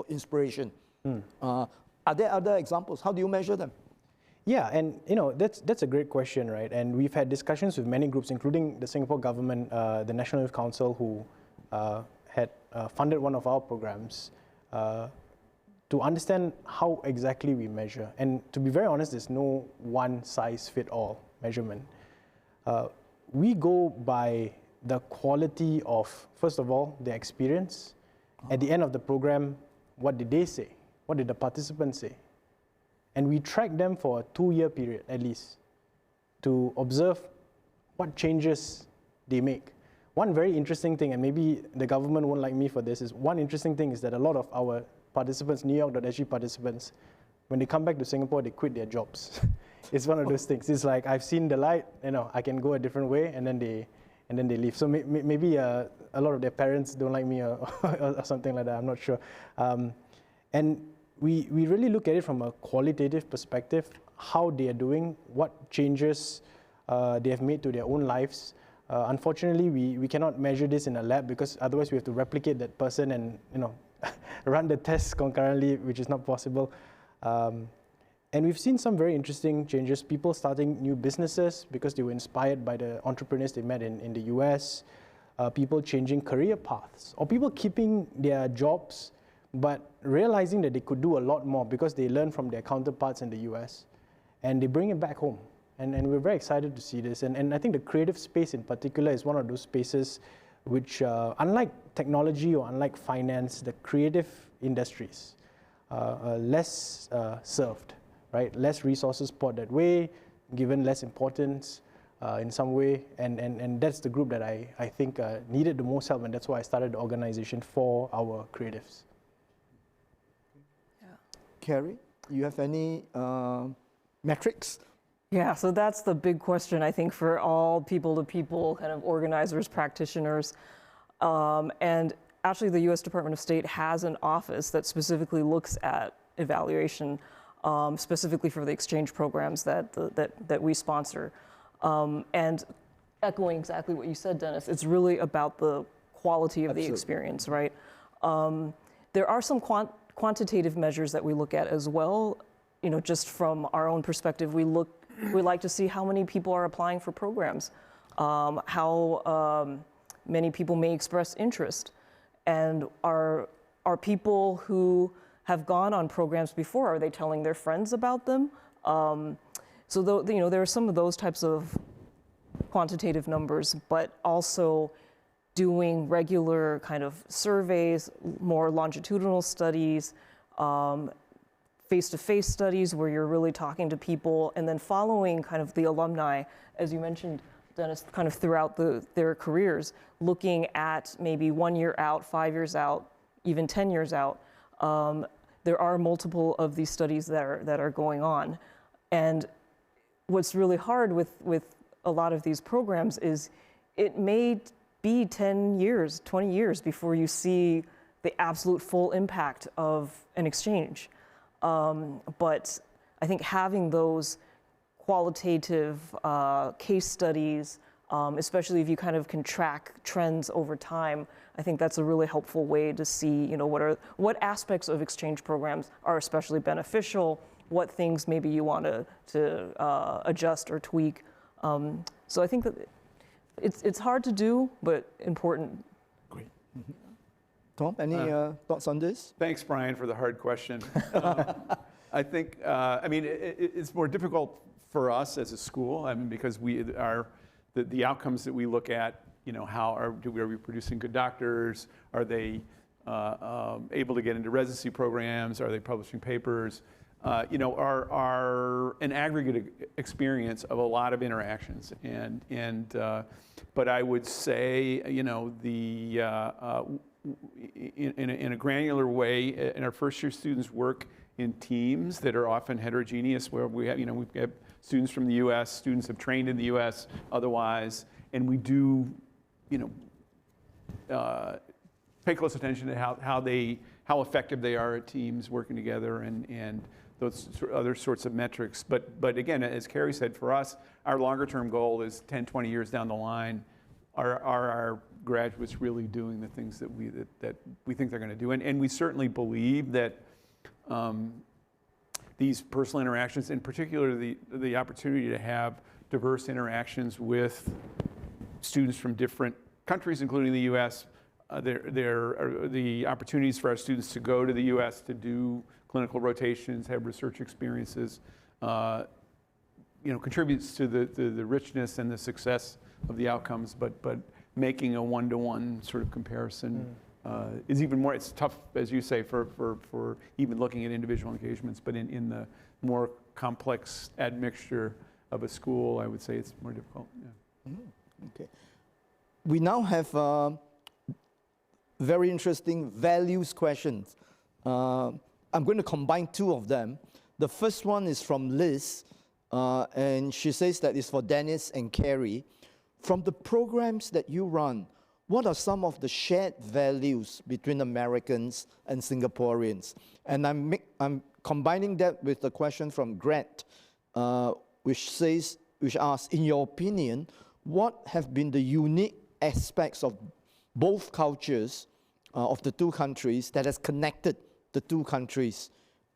inspiration. Are there other examples? How do you measure them? Yeah, and that's a great question, right? And we've had discussions with many groups, including the Singapore government, the National Youth Council, who had funded one of our programs, to understand how exactly we measure. And to be very honest, there's no one-size-fit-all measurement. We go by the quality of, first of all, their experience. At the end of the program, what did they say? What did the participants say? And we track them for a 2-year period at least to observe what changes they make. One very interesting thing, and maybe the government won't like me for this, is one interesting thing is that a lot of our participants, New York.SG participants, when they come back to Singapore, they quit their jobs. It's one of those things. It's like, I've seen the light, I can go a different way, and then they leave. So maybe a lot of their parents don't like me or something like that, I'm not sure. And we really look at it from a qualitative perspective, how they are doing, what changes they have made to their own lives. Unfortunately, we cannot measure this in a lab because otherwise we have to replicate that person and run the tests concurrently, which is not possible. And we've seen some very interesting changes. People starting new businesses because they were inspired by the entrepreneurs they met in the US. People changing career paths, or people keeping their jobs but realizing that they could do a lot more because they learned from their counterparts in the US and they bring it back home. And we're very excited to see this. And I think the creative space in particular is one of those spaces which, unlike technology or unlike finance, the creative industries are less served, right? Less resources poured that way, given less importance in some way. And that's the group that I think needed the most help, and that's why I started the organization for our creatives. Carrie, you have any metrics? Yeah, so that's the big question, I think, for all people-to-people kind of organizers, practitioners. And actually, the U.S. Department of State has an office that specifically looks at evaluation, specifically for the exchange programs that we sponsor. And echoing exactly what you said, Dennis, it's really about the quality of the experience, right? There are some quantitative measures that we look at as well. Just from our own perspective, we like to see how many people are applying for programs, how many people may express interest, and are people who have gone on programs before, are they telling their friends about them? So there are some of those types of quantitative numbers, but also doing regular kind of surveys, more longitudinal studies, face-to-face studies where you're really talking to people, and then following kind of the alumni, as you mentioned, Dennis, kind of throughout their careers, looking at maybe 1 year out, 5 years out, even 10 years out. There are multiple of these studies that are going on. And what's really hard with a lot of these programs is it may be 10 years, 20 years before you see the absolute full impact of an exchange. But I think having those qualitative case studies, especially if you kind of can track trends over time, I think that's a really helpful way to see, what aspects of exchange programs are especially beneficial, what things maybe you want to adjust or tweak. So I think that it's hard to do, but important. Great. Mm-hmm. Tom, any thoughts on this? Thanks, Brian, for the hard question. I think, it's more difficult for us as a school, because the outcomes that we look at, are we producing good doctors? Are they able to get into residency programs? Are they publishing papers? Are an aggregate experience of a lot of interactions. But I would say, in a granular way, in our first year students work in teams that are often heterogeneous, where we have, we've got students from the U.S., students have trained in the U.S. otherwise, and we do, pay close attention to how effective they are at teams working together and those other sorts of metrics. But again, as Carrie said, for us, our longer term goal is 10, 20 years down the line, are our graduates really doing the things that we think they're going to do? And we certainly believe that these personal interactions, in particular the opportunity to have diverse interactions with students from different countries, including the U.S., there are the opportunities for our students to go to the U.S. to do clinical rotations, have research experiences, contributes to the richness and the success of the outcomes. But making a one-to-one sort of comparison is even more. It's tough, as you say, for even looking at individual engagements. But in the more complex admixture of a school, I would say it's more difficult. Yeah. Okay. We now have very interesting values questions. I'm going to combine two of them. The first one is from Liz, and she says that it's for Dennis and Carrie. From the programs that you run, what are some of the shared values between Americans and Singaporeans? And I'm combining that with the question from Gret, which asks, in your opinion, what have been the unique aspects of both cultures of the two countries that has connected the two countries?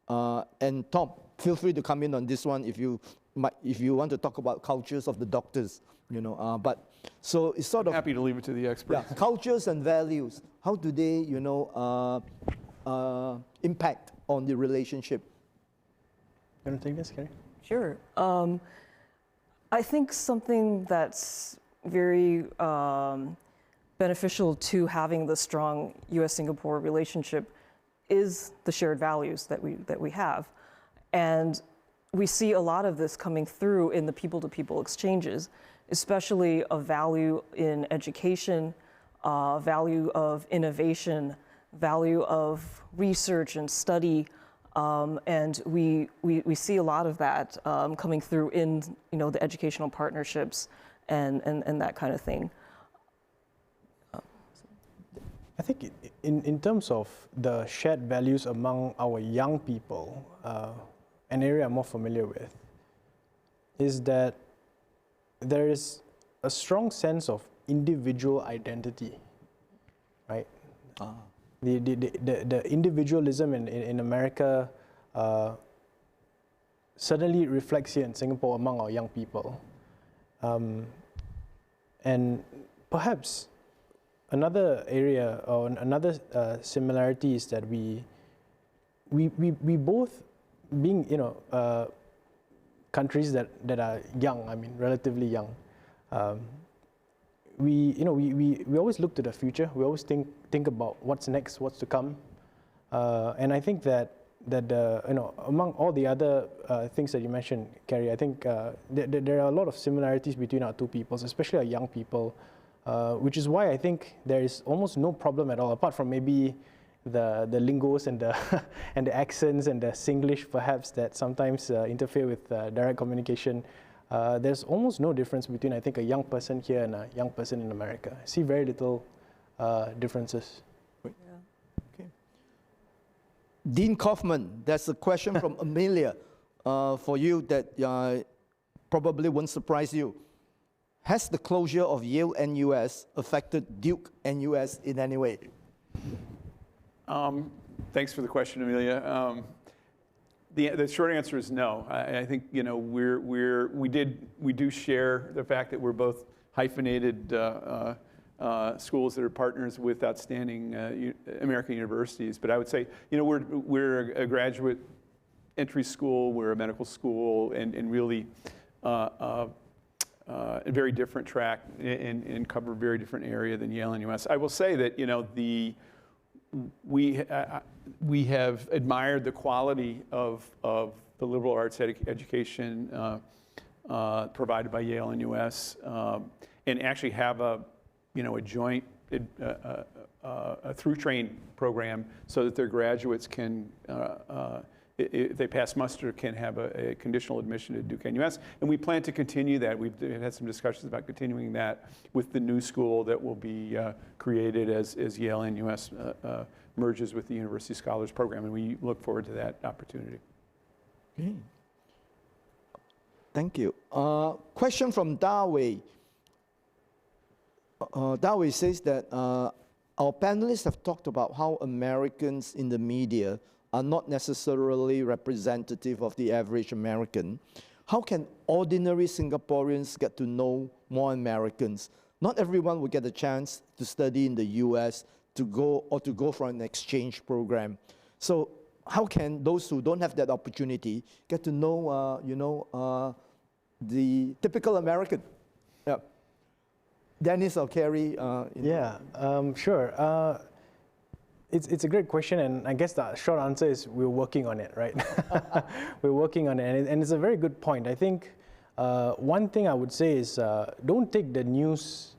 And Tom, feel free to come in on this one if you want to talk about cultures of the doctors, But so it's sort of happy to leave it to the experts. Yeah, cultures and values. How do they, impact on the relationship? You want to take this, Carrie? Sure. I think something that's very beneficial to having the strong U.S.-Singapore relationship is the shared values that we have. And we see a lot of this coming through in the people-to-people exchanges, especially a value in education, value of innovation, value of research and study. And we see a lot of that coming through in the educational partnerships and that kind of thing. I think in terms of the shared values among our young people, an area I'm more familiar with is that there is a strong sense of individual identity, right? The individualism in America certainly reflects here in Singapore among our young people. And perhaps another area or another similarity is that we both, being countries that are young, relatively young, we always look to the future. We always think about what's next, what's to come, and I think that among all the other things that you mentioned, Carrie, I think there are a lot of similarities between our two peoples, especially our young people, which is why I think there is almost no problem at all, apart from maybe the lingos and the and the accents and the Singlish perhaps that sometimes interfere with direct communication. There's almost no difference between, I think, a young person here and a young person in America. I see very little differences. Yeah. Okay. Dean Kaufman, there's a question from Amelia for you that probably won't surprise you. Has the closure of Yale NUS affected Duke NUS in any way? Thanks for the question, Amelia. The short answer is no. I think we do share the fact that we're both hyphenated schools that are partners with outstanding American universities. But I would say we're a graduate entry school, we're a medical school, and really a very different track and cover a very different area than Yale NUS. I will say that we have admired the quality of the liberal arts education provided by Yale and US, and actually have a joint through train program so that their graduates can, if they pass muster, can have a conditional admission to Duquesne US. And we plan to continue that. We've had some discussions about continuing that with the new school that will be created as Yale and US merges with the University Scholars Program. And we look forward to that opportunity. Okay. Thank you. Question from Dawei. Dawei says that our panelists have talked about how Americans in the media are not necessarily representative of the average American. How can ordinary Singaporeans get to know more Americans? Not everyone will get a chance to study in the US to go for an exchange program. So how can those who don't have that opportunity get to know, the typical American? Yeah. Dennis or Kerry? Sure. It's a great question, and I guess the short answer is we're working on it, right? We're working on it, and it's a very good point. I think one thing I would say is don't take the news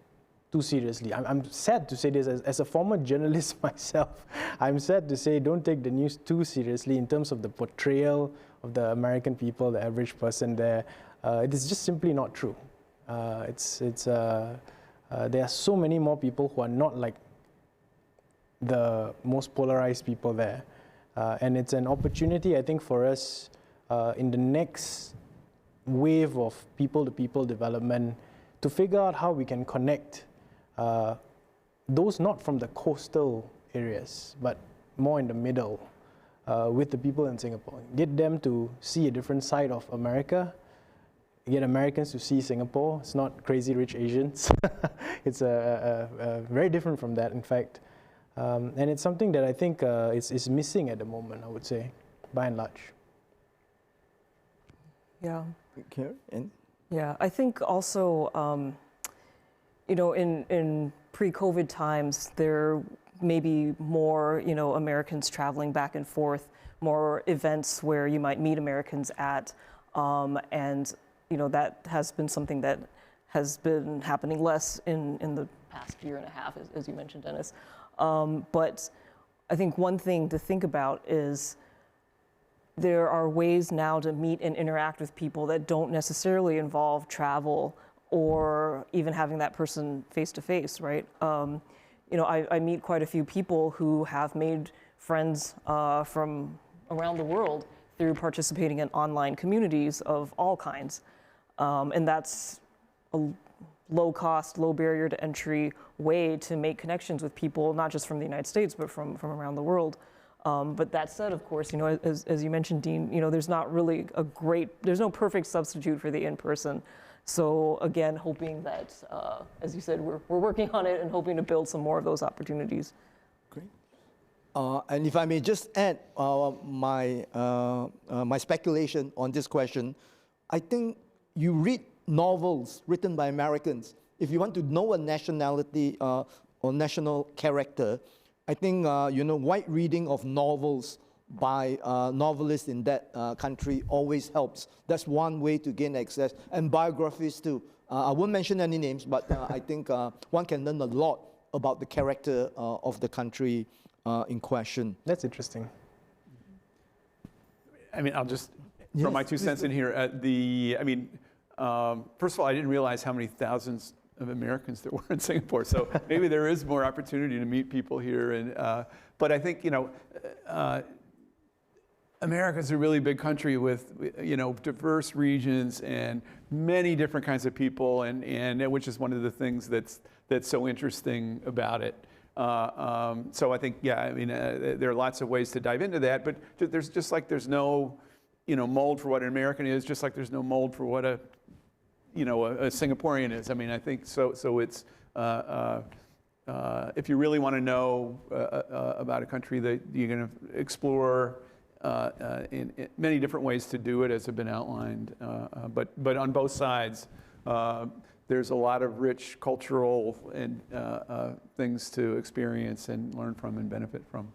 too seriously. I'm sad to say this as a former journalist myself. I'm sad to say don't take the news too seriously in terms of the portrayal of the American people, the average person there. It is just simply not true. There are so many more people who are not like the most polarized people there. And it's an opportunity, I think, for us in the next wave of people-to-people development to figure out how we can connect those not from the coastal areas, but more in the middle with the people in Singapore. Get them to see a different side of America, get Americans to see Singapore. It's not Crazy Rich Asians. It's very different from that, in fact. And it's something that I think is missing at the moment, I would say, by and large. Yeah. Okay. And Yeah, I think also, in pre-COVID times, there may be more, Americans traveling back and forth, more events where you might meet Americans at, and that has been something that has been happening less in the past year and a half, as you mentioned, Dennis. But I think one thing to think about is there are ways now to meet and interact with people that don't necessarily involve travel or even having that person face to face, right? I meet quite a few people who have made friends from around the world through participating in online communities of all kinds. And that's a low cost, low barrier to entry way to make connections with people, not just from the United States, but from around the world. But that said, of course, as you mentioned, Dean, there's not really there's no perfect substitute for the in-person. So again, hoping that, as you said, we're working on it and hoping to build some more of those opportunities. great. And if I may just add my speculation on this question, I think you read novels written by Americans. If you want to know a nationality or national character, I think wide reading of novels by novelists in that country always helps. That's one way to gain access, and biographies too. I won't mention any names, but I think one can learn a lot about the character of the country in question. That's interesting. I mean, I'll just throw my 2 cents in here. First of all, I didn't realize how many thousands of Americans there were in Singapore. So maybe there is more opportunity to meet people here. But I think, America's a really big country with, diverse regions and many different kinds of people, and which is one of the things that's so interesting about it. So I think, there are lots of ways to dive into that, but there's just like there's no, mold for what an American is, just like there's no mold for what a Singaporean is. I mean, I think so. So it's if you really want to know about a country, that you're going to explore in many different ways to do it, as have been outlined. But on both sides, there's a lot of rich cultural and things to experience and learn from and benefit from.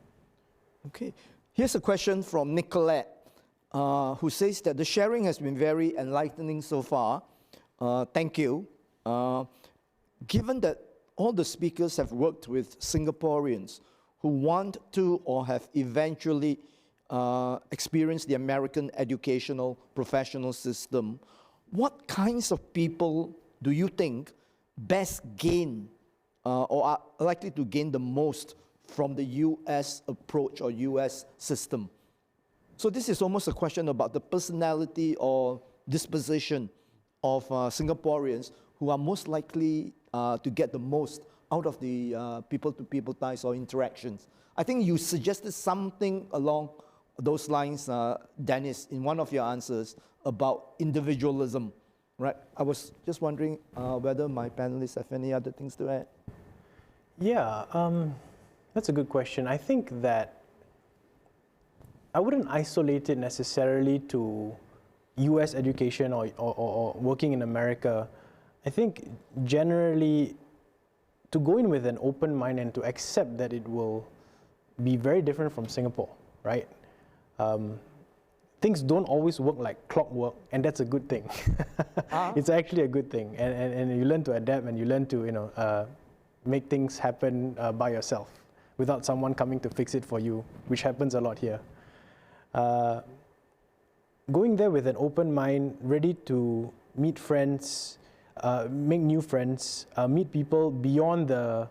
Okay. Here's a question from Nicolette, who says that the sharing has been very enlightening so far. Thank you. Given that all the speakers have worked with Singaporeans who want to or have eventually experienced the American educational professional system, what kinds of people do you think best gain or are likely to gain the most from the US approach or US system? So this is almost a question about the personality or disposition of Singaporeans who are most likely to get the most out of the people-to-people ties or interactions. I think you suggested something along those lines, Dennis, in one of your answers about individualism, right? I was just wondering whether my panelists have any other things to add. Yeah, that's a good question. I think that I wouldn't isolate it necessarily to US education or working in America. I think generally to go in with an open mind and to accept that it will be very different from Singapore, right? Things don't always work like clockwork, and that's a good thing. It's actually a good thing, and you learn to adapt and you learn to make things happen by yourself without someone coming to fix it for you, which happens a lot here. Going there with an open mind, ready to meet friends, make new friends, meet people beyond the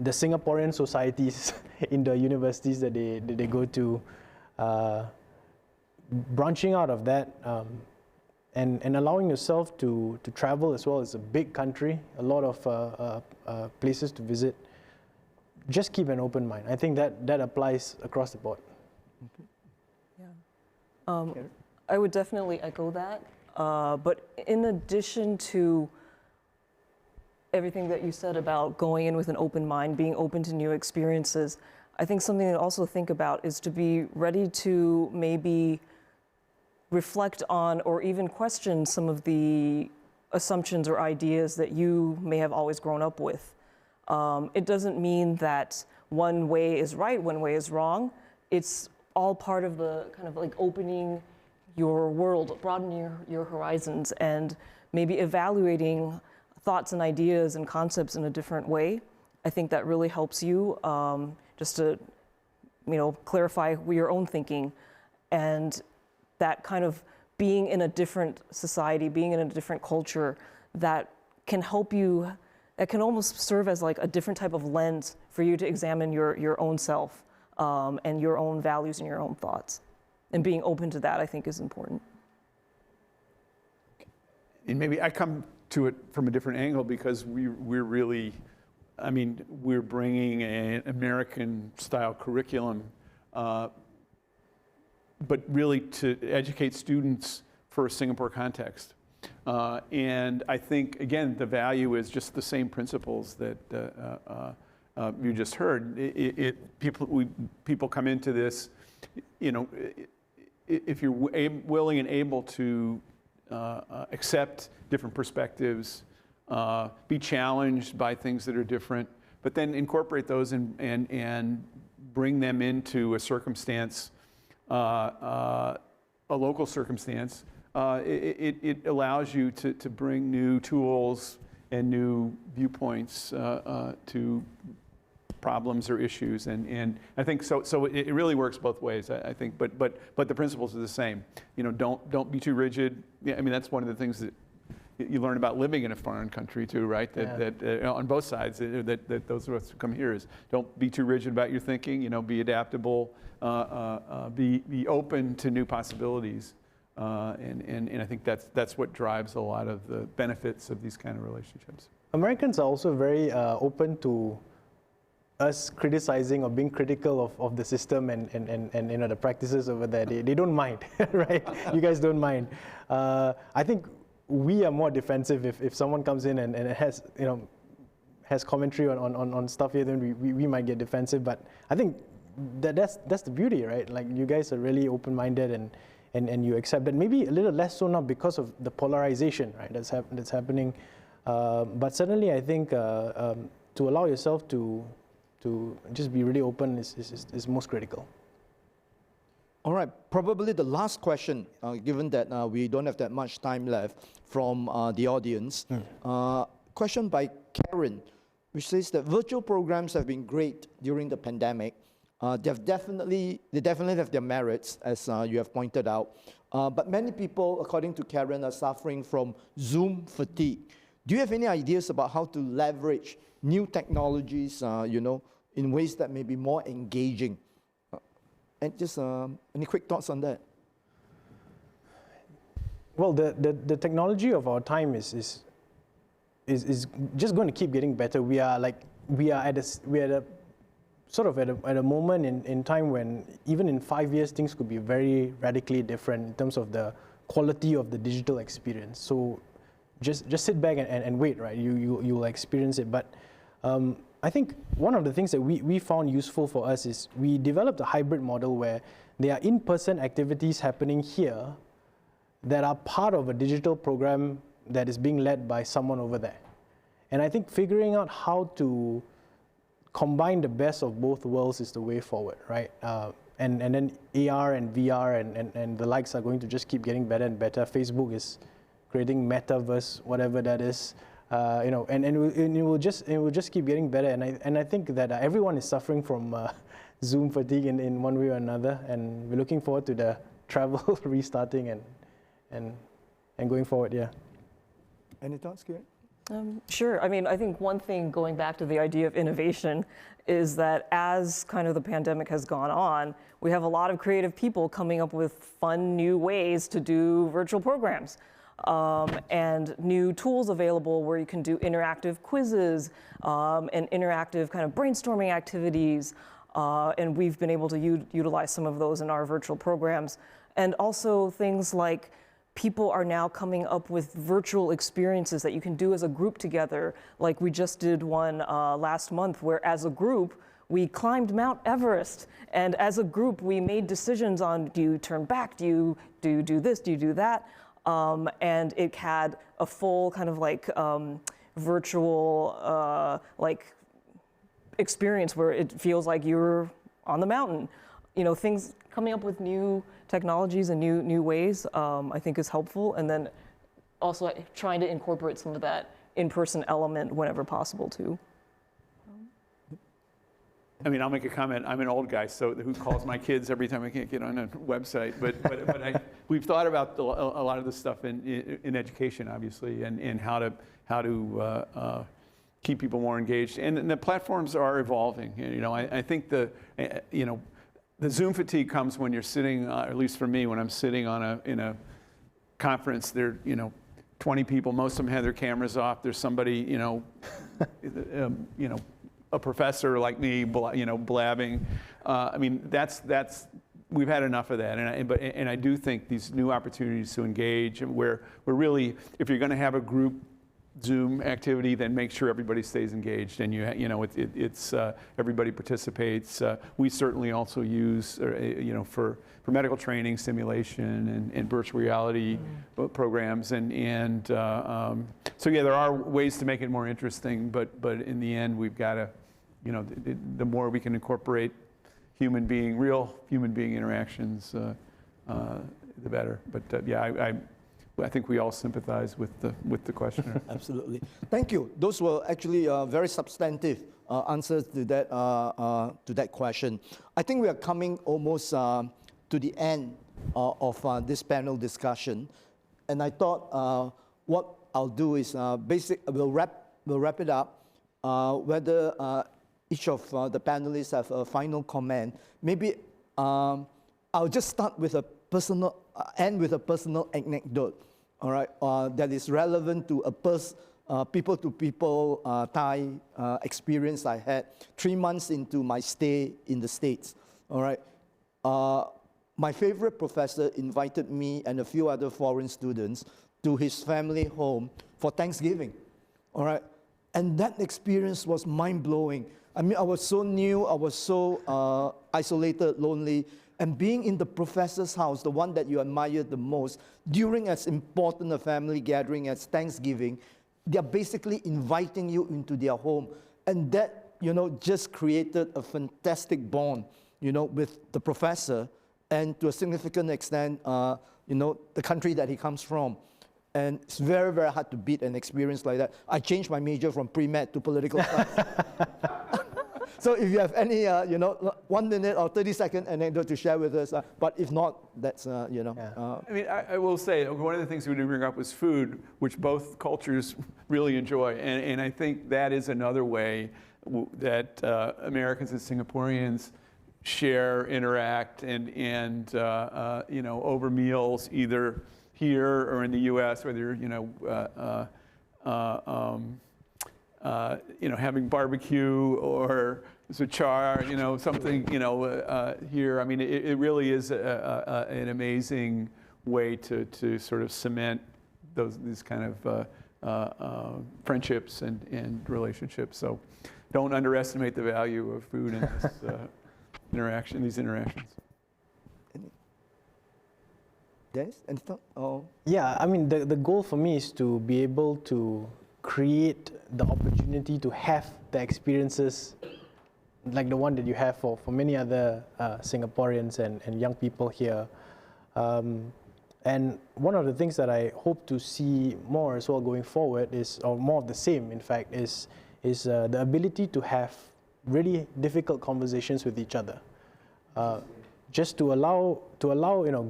Singaporean societies in the universities that they go to, branching out of that and allowing yourself to travel as well. It's a big country, a lot of places to visit. Just keep an open mind. I think that applies across the board. Okay. Yeah. I would definitely echo that. But in addition to everything that you said about going in with an open mind, being open to new experiences, I think something to also think about is to be ready to maybe reflect on or even question some of the assumptions or ideas that you may have always grown up with. It doesn't mean that one way is right, one way is wrong. It's all part of the kind of like opening your world, broadening your horizons, and maybe evaluating thoughts and ideas and concepts in a different way. I think that really helps you just to, clarify your own thinking, and that kind of being in a different society, being in a different culture, that can help you. That can almost serve as like a different type of lens for you to examine your own self and your own values and your own thoughts. And being open to that, I think, is important. And maybe I come to it from a different angle because we're really, we're bringing an American-style curriculum, but really to educate students for a Singapore context. And I think, again, the value is just the same principles that you just heard. People come into this, if you're willing and able to accept different perspectives, be challenged by things that are different, but then incorporate those and bring them into a circumstance, a local circumstance, it allows you to bring new tools and new viewpoints to problems or issues, and I think so it really works both ways, I think, but the principles are the same. Don't be too rigid. That's one of the things that you learn about living in a foreign country too, right? That on both sides, that those of us who come here is don't be too rigid about your thinking. Be adaptable, be open to new possibilities, and I think that's what drives a lot of the benefits of these kind of relationships. Americans are also very open to us criticizing or being critical of the system and the practices over there. They don't mind, right? You guys don't mind. I think we are more defensive if someone comes in and it has commentary on stuff here, then we might get defensive. But I think that's the beauty, right? Like, you guys are really open-minded and you accept that. Maybe a little less so now because of the polarization, right? That's happening. But certainly, I think to allow yourself to just be really open is most critical. All right, probably the last question, given that we don't have that much time left from the audience. Question by Karen, which says that virtual programs have been great during the pandemic. They definitely have their merits, as you have pointed out. But many people, according to Karen, are suffering from Zoom fatigue. Do you have any ideas about how to leverage new technologies, in ways that may be more engaging? And just any quick thoughts on that? Well, the technology of our time is just going to keep getting better. We are at a moment in time when even in 5 years things could be very radically different in terms of the quality of the digital experience. So just sit back and wait, right? You'll experience it. But I think one of the things that we found useful for us is we developed a hybrid model where there are in-person activities happening here that are part of a digital program that is being led by someone over there. And I think figuring out how to combine the best of both worlds is the way forward, right? And then AR and VR and the likes are going to just keep getting better and better. Facebook is creating metaverse, whatever that is. And it will just keep getting better. And I think that everyone is suffering from Zoom fatigue in one way or another. And we're looking forward to the travel restarting and going forward. Yeah. Any thoughts, Karen? Sure. I mean, I think one thing, going back to the idea of innovation, is that as kind of the pandemic has gone on, we have a lot of creative people coming up with fun new ways to do virtual programs. And new tools available where you can do interactive quizzes and interactive kind of brainstorming activities. And we've been able to utilize some of those in our virtual programs. And also things like people are now coming up with virtual experiences that you can do as a group together. Like we just did one last month where as a group, we climbed Mount Everest. And as a group, we made decisions on, do you turn back? Do you do this? Do you do that? And it had a full kind of like virtual experience where it feels like you're on the mountain. Things coming up with new technologies and new ways, I think is helpful. And then also trying to incorporate some of that in-person element whenever possible too. I mean, I'll make a comment. I'm an old guy, so who calls my kids every time I can't get on a website? But we've thought about a lot of this stuff in education, obviously, and how to keep people more engaged. And the platforms are evolving. I think the Zoom fatigue comes when you're sitting, at least for me, when I'm sitting in a conference. There, 20 people. Most of them have their cameras off. There's somebody, a professor like me, blabbing. I mean, that's we've had enough of that, and I do think these new opportunities to engage, and where we're really, if you're going to have a group Zoom activity, then make sure everybody stays engaged, and it's everybody participates. We certainly also use, for medical training, simulation, and virtual reality programs, and so yeah, there are ways to make it more interesting, but in the end, we've got to, the more we can incorporate real human being interactions, the better. But yeah, I think we all sympathize with the questioner. Absolutely. Thank you. Those were actually very substantive answers to that question. I think we are coming almost to the end of this panel discussion, and I thought what I'll do is we'll wrap it up. Whether each of the panelists have a final comment, maybe I'll just start with a personal, end with a personal anecdote. All right, that is relevant to a people-to-people Thai experience I had 3 months into my stay in the States. All right, my favorite professor invited me and a few other foreign students to his family home for Thanksgiving. All right, and that experience was mind-blowing. I mean, I was so new, I was so isolated, lonely. And being in the professor's house, the one that you admire the most, during as important a family gathering as Thanksgiving, they're basically inviting you into their home. And that, just created a fantastic bond, with the professor and to a significant extent, the country that he comes from. And it's very, very hard to beat an experience like that. I changed my major from pre-med to political science. So if you have any, 1 minute or 30-second anecdote to share with us, but if not, that's, I mean, I will say, one of the things we didn't bring up was food, which both cultures really enjoy. And I think that is another way that Americans and Singaporeans share, interact, and over meals, either here or in the U.S., whether having barbecue or zachar, something, here. I mean, it really is an amazing way to sort of cement these kind of friendships and relationships. So don't underestimate the value of food in this these interactions. Yes, any thought? Oh. Yeah, I mean, the goal for me is to be able to create the opportunity to have the experiences like the one that you have for many other Singaporeans and young people here. And one of the things that I hope to see more as well going forward is, or more of the same in fact, is the ability to have really difficult conversations with each other. Just to allow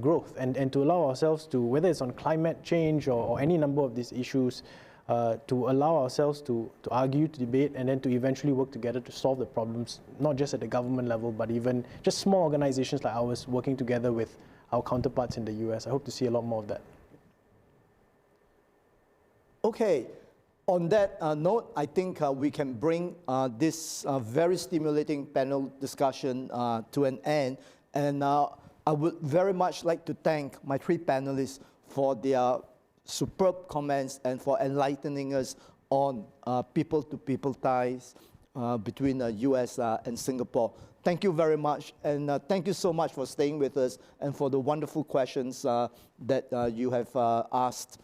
growth and to allow ourselves to, whether it's on climate change or any number of these issues, to allow ourselves to argue, to debate, and then to eventually work together to solve the problems, not just at the government level, but even just small organizations like ours working together with our counterparts in the US. I hope to see a lot more of that. Okay, on that note, I think we can bring this very stimulating panel discussion to an end. And I would very much like to thank my three panelists for their superb comments and for enlightening us on people-to-people ties between the US and Singapore. Thank you very much, and thank you so much for staying with us and for the wonderful questions that you have asked